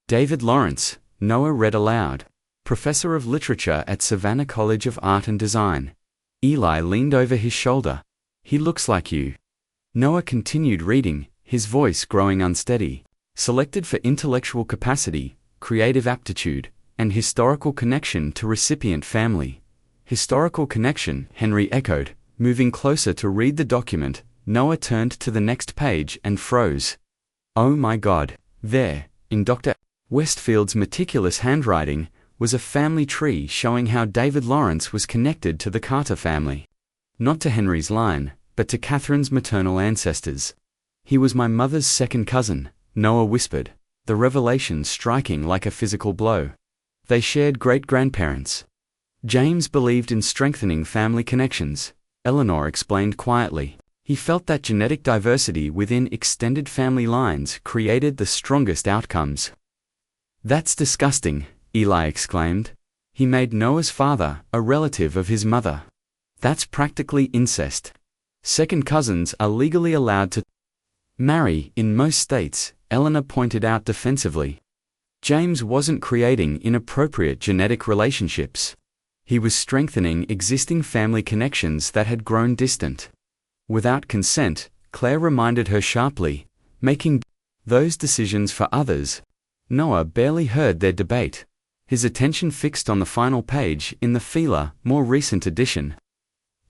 David Lawrence, Noah read aloud. Professor of Literature at Savannah College of Art and Design. Eli leaned over his shoulder. He looks like you. Noah continued reading, his voice growing unsteady. Selected for intellectual capacity, creative aptitude, and historical connection to recipient family. Historical connection, Henry echoed, moving closer to read the document. Noah turned to the next page and froze. Oh my God, there, in Dr. Westfield's meticulous handwriting, was a family tree showing how David Lawrence was connected to the Carter family. Not to Henry's line, but to Catherine's maternal ancestors. He was my mother's second cousin, Noah whispered, the revelation striking like a physical blow. They shared great-grandparents. James believed in strengthening family connections, Eleanor explained quietly. He felt that genetic diversity within extended family lines created the strongest outcomes. That's disgusting, Eli exclaimed. He made Noah's father a relative of his mother. That's practically incest. Second cousins are legally allowed to marry in most states, Eleanor pointed out defensively. James wasn't creating inappropriate genetic relationships. He was strengthening existing family connections that had grown distant. Without consent, Claire reminded her sharply, making those decisions for others. Noah barely heard their debate. His attention fixed on the final page in the Feeler, more recent edition.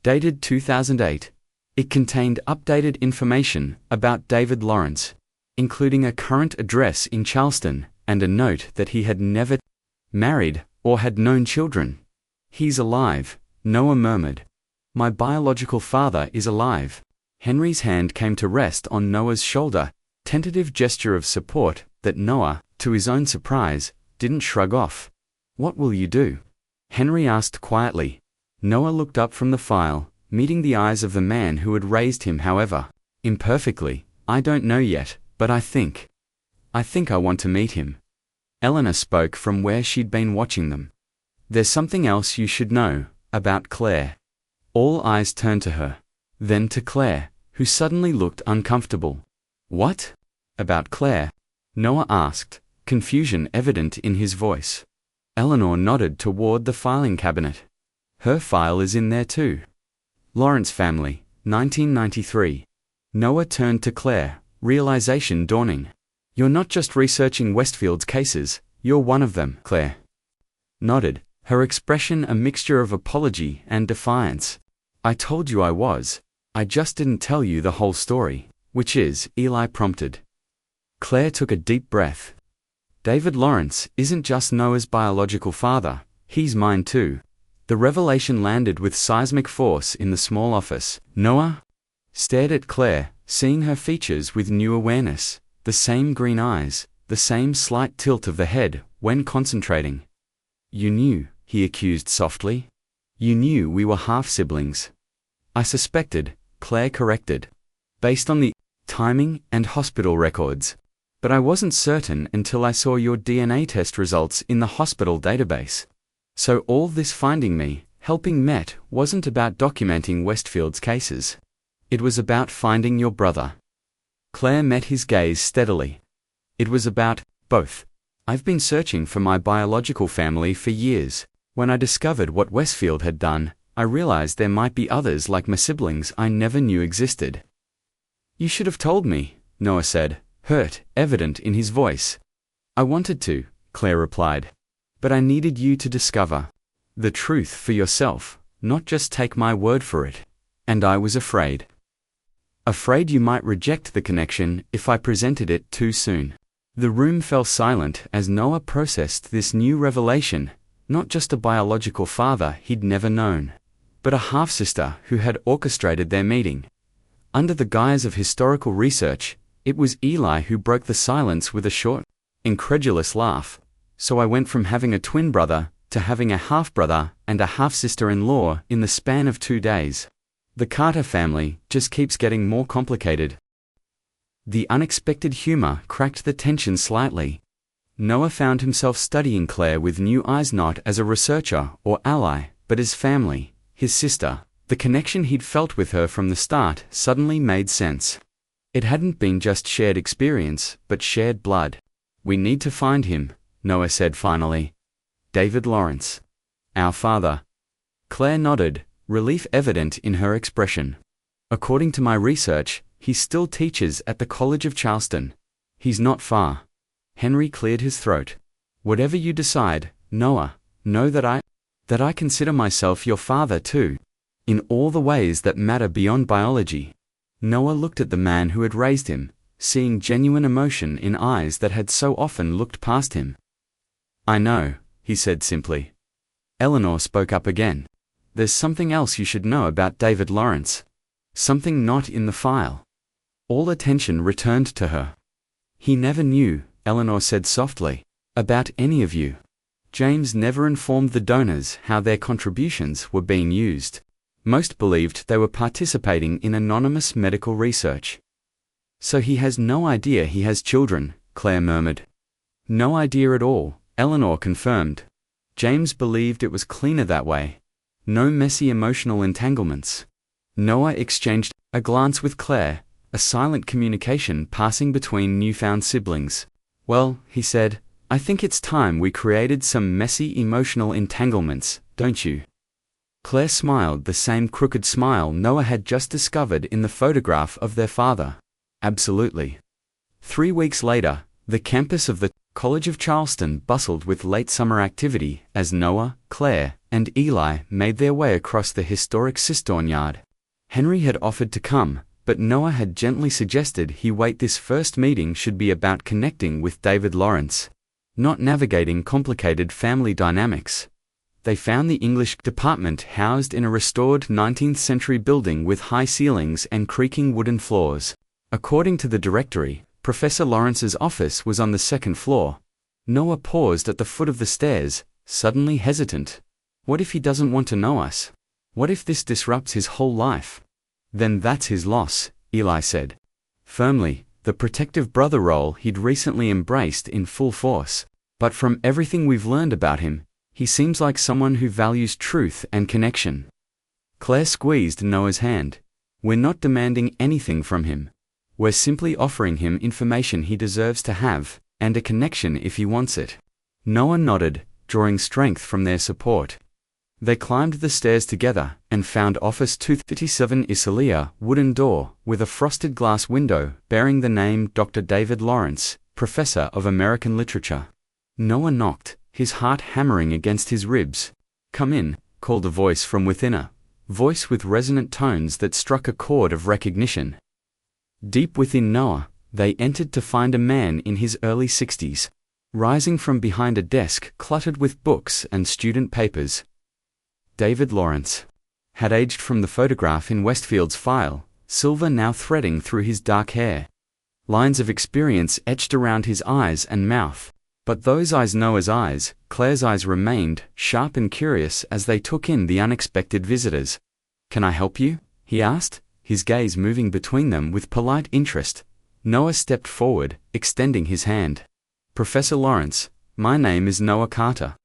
Dated 2008. It contained updated information about David Lawrence, including a current address in Charleston, and a note that he had never married or had known children. He's alive, Noah murmured. My biological father is alive. Henry's hand came to rest on Noah's shoulder, tentative gesture of support that Noah, to his own surprise, didn't shrug off. What will you do? Henry asked quietly. Noah looked up from the file, meeting the eyes of the man who had raised him, however, imperfectly. I don't know yet, but I think I want to meet him. Eleanor spoke from where she'd been watching them. There's something else you should know about Claire. All eyes turned to her, then to Claire, who suddenly looked uncomfortable. What? About Claire? Noah asked, confusion evident in his voice. Eleanor nodded toward the filing cabinet. Her file is in there too. Lawrence family, 1993. Noah turned to Claire, realization dawning. You're not just researching Westfield's cases, you're one of them, Claire nodded, her expression a mixture of apology and defiance. I told you I was. I just didn't tell you the whole story, which is, Eli prompted. Claire took a deep breath. David Lawrence isn't just Noah's biological father, he's mine too. The revelation landed with seismic force in the small office. Noah stared at Claire, seeing her features with new awareness, the same green eyes, the same slight tilt of the head when concentrating. You knew, he accused softly. You knew we were half-siblings. I suspected, Claire corrected, based on the timing and hospital records. But I wasn't certain until I saw your DNA test results in the hospital database. So all this finding me, helping Met, wasn't about documenting Westfield's cases. It was about finding your brother. Claire met his gaze steadily. It was about both. I've been searching for my biological family for years. When I discovered what Westfield had done, I realized there might be others like my siblings I never knew existed. You should have told me, Noah said, hurt evident in his voice. I wanted to, Claire replied. But I needed you to discover the truth for yourself, not just take my word for it. And I was afraid. Afraid you might reject the connection if I presented it too soon. The room fell silent as Noah processed this new revelation, not just a biological father he'd never known, but a half-sister who had orchestrated their meeting. Under the guise of historical research, it was Eli who broke the silence with a short, incredulous laugh. So I went from having a twin brother to having a half-brother and a half-sister-in-law in the span of 2 days. The Carter family just keeps getting more complicated. The unexpected humor cracked the tension slightly. Noah found himself studying Claire with new eyes, not as a researcher or ally, but as family, his sister. The connection he'd felt with her from the start suddenly made sense. It hadn't been just shared experience, but shared blood. "We need to find him," Noah said finally. "David Lawrence. Our father." Claire nodded, relief evident in her expression. "According to my research, he still teaches at the College of Charleston. He's not far." Henry cleared his throat. "Whatever you decide, Noah, know that I consider myself your father too, in all the ways that matter beyond biology." Noah looked at the man who had raised him, seeing genuine emotion in eyes that had so often looked past him. "I know," he said simply. Eleanor spoke up again. "There's something else you should know about David Lawrence. Something not in the file." All attention returned to her. "He never knew," Eleanor said softly, "about any of you. James never informed the donors how their contributions were being used. Most believed they were participating in anonymous medical research." "So he has no idea he has children," Claire murmured. "No idea at all," Eleanor confirmed. "James believed it was cleaner that way. No messy emotional entanglements." Noah exchanged a glance with Claire, a silent communication passing between newfound siblings. "Well," he said, "I think it's time we created some messy emotional entanglements, don't you?" Claire smiled the same crooked smile Noah had just discovered in the photograph of their father. "Absolutely." 3 weeks later, the campus of the College of Charleston bustled with late summer activity as Noah, Claire, and Eli made their way across the historic cistern yard. Henry had offered to come, but Noah had gently suggested he wait. This first meeting should be about connecting with David Lawrence, not navigating complicated family dynamics. They found the English department housed in a restored 19th century building with high ceilings and creaking wooden floors. According to the directory, Professor Lawrence's office was on the 2nd floor. Noah paused at the foot of the stairs, suddenly hesitant. What if he doesn't want to know us? What if this disrupts his whole life? "Then that's his loss," Eli said firmly, the protective brother role he'd recently embraced in full force. "But from everything we've learned about him, he seems like someone who values truth and connection." Claire squeezed Noah's hand. "We're not demanding anything from him. We're simply offering him information he deserves to have, and a connection if he wants it." Noah nodded, drawing strength from their support. They climbed the stairs together and found Office 237 Isalia, wooden door, with a frosted glass window bearing the name Dr. David Lawrence, Professor of American Literature. Noah knocked, his heart hammering against his ribs. "Come in," called a voice from within, a voice with resonant tones that struck a chord of recognition. Deep within Noah, they entered to find a man in his early 60s, rising from behind a desk cluttered with books and student papers. David Lawrence had aged from the photograph in Westfield's file, silver now threading through his dark hair. Lines of experience etched around his eyes and mouth. But those eyes, Noah's eyes, Claire's eyes, remained sharp and curious as they took in the unexpected visitors. "Can I help you?" he asked, his gaze moving between them with polite interest. Noah stepped forward, extending his hand. "Professor Lawrence, my name is Noah Carter.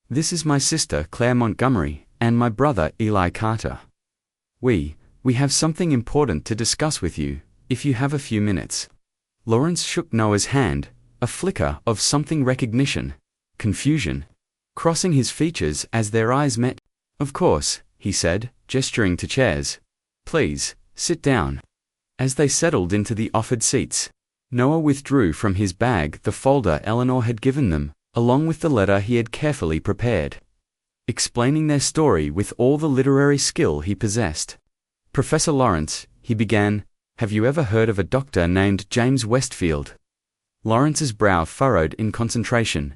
This is my sister Claire Montgomery, and my brother Eli Carter. We have something important to discuss with you, if you have a few minutes." Lawrence shook Noah's hand, a flicker of something recognition, confusion, crossing his features as their eyes met. "Of course," he said, gesturing to chairs. "Please, sit down." As they settled into the offered seats, Noah withdrew from his bag the folder Eleanor had given them, along with the letter he had carefully prepared, explaining their story with all the literary skill he possessed. "Professor Lawrence," he began, "have you ever heard of a doctor named James Westfield?" Lawrence's brow furrowed in concentration.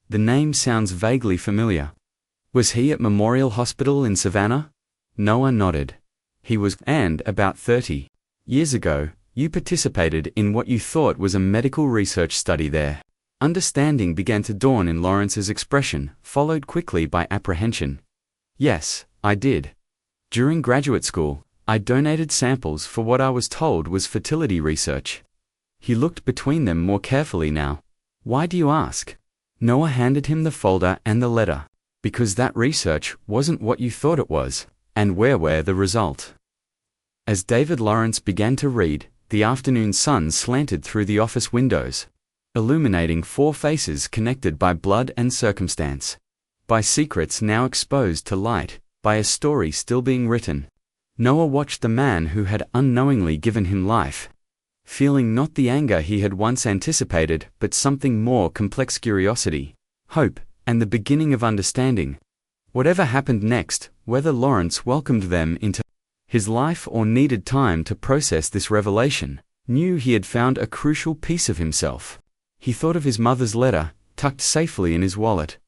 The name sounds vaguely familiar. "Was he at Memorial Hospital in Savannah?" Noah nodded. "He was, and about 30 years ago, you participated in what you thought was a medical research study there." Understanding began to dawn in Lawrence's expression, followed quickly by apprehension. "Yes, I did. During graduate school, I donated samples for what I was told was fertility research." He looked between them more carefully now. Why do you ask? Noah handed him the folder and the letter. Because that research wasn't what you thought it was, and where were the result? As David Lawrence began to read, the afternoon sun slanted through the office windows, illuminating 4 faces connected by blood and circumstance, by secrets now exposed to light, by a story still being written. Noah watched the man who had unknowingly given him life, feeling not the anger he had once anticipated, but something more complex: curiosity, hope, and the beginning of understanding. Whatever happened next, whether Lawrence welcomed them into his life or needed time to process this revelation, knew he had found a crucial piece of himself. He thought of his mother's letter, tucked safely in his wallet.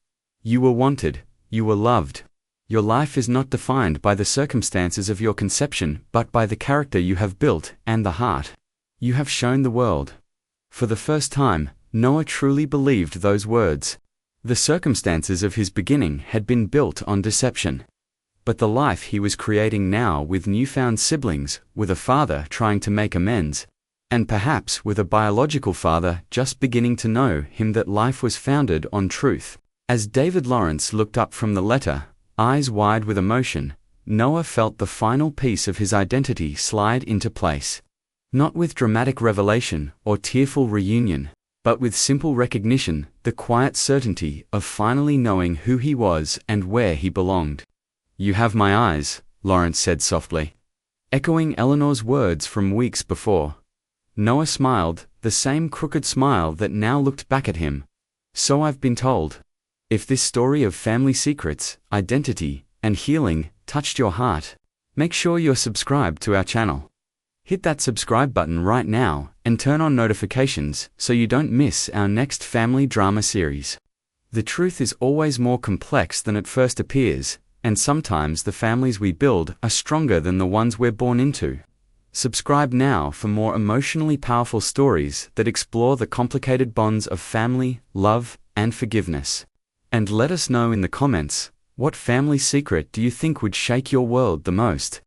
You were wanted, you were loved. Your life is not defined by the circumstances of your conception, but by the character you have built and the heart you have shown the world. For the first time, Noah truly believed those words. The circumstances of his beginning had been built on deception. But the life he was creating now, with newfound siblings, with a father trying to make amends, and perhaps with a biological father just beginning to know him, that life was founded on truth. As David Lawrence looked up from the letter, eyes wide with emotion, Noah felt the final piece of his identity slide into place. Not with dramatic revelation or tearful reunion, but with simple recognition, the quiet certainty of finally knowing who he was and where he belonged. You have my eyes, Lawrence said softly, echoing Eleanor's words from weeks before. Noah smiled, the same crooked smile that now looked back at him. So I've been told. If this story of family secrets, identity, and healing touched your heart, make sure you're subscribed to our channel. Hit that subscribe button right now and turn on notifications so you don't miss our next family drama series. The truth is always more complex than it first appears, and sometimes the families we build are stronger than the ones we're born into. Subscribe now for more emotionally powerful stories that explore the complicated bonds of family, love, and forgiveness. And let us know in the comments, what family secret do you think would shake your world the most?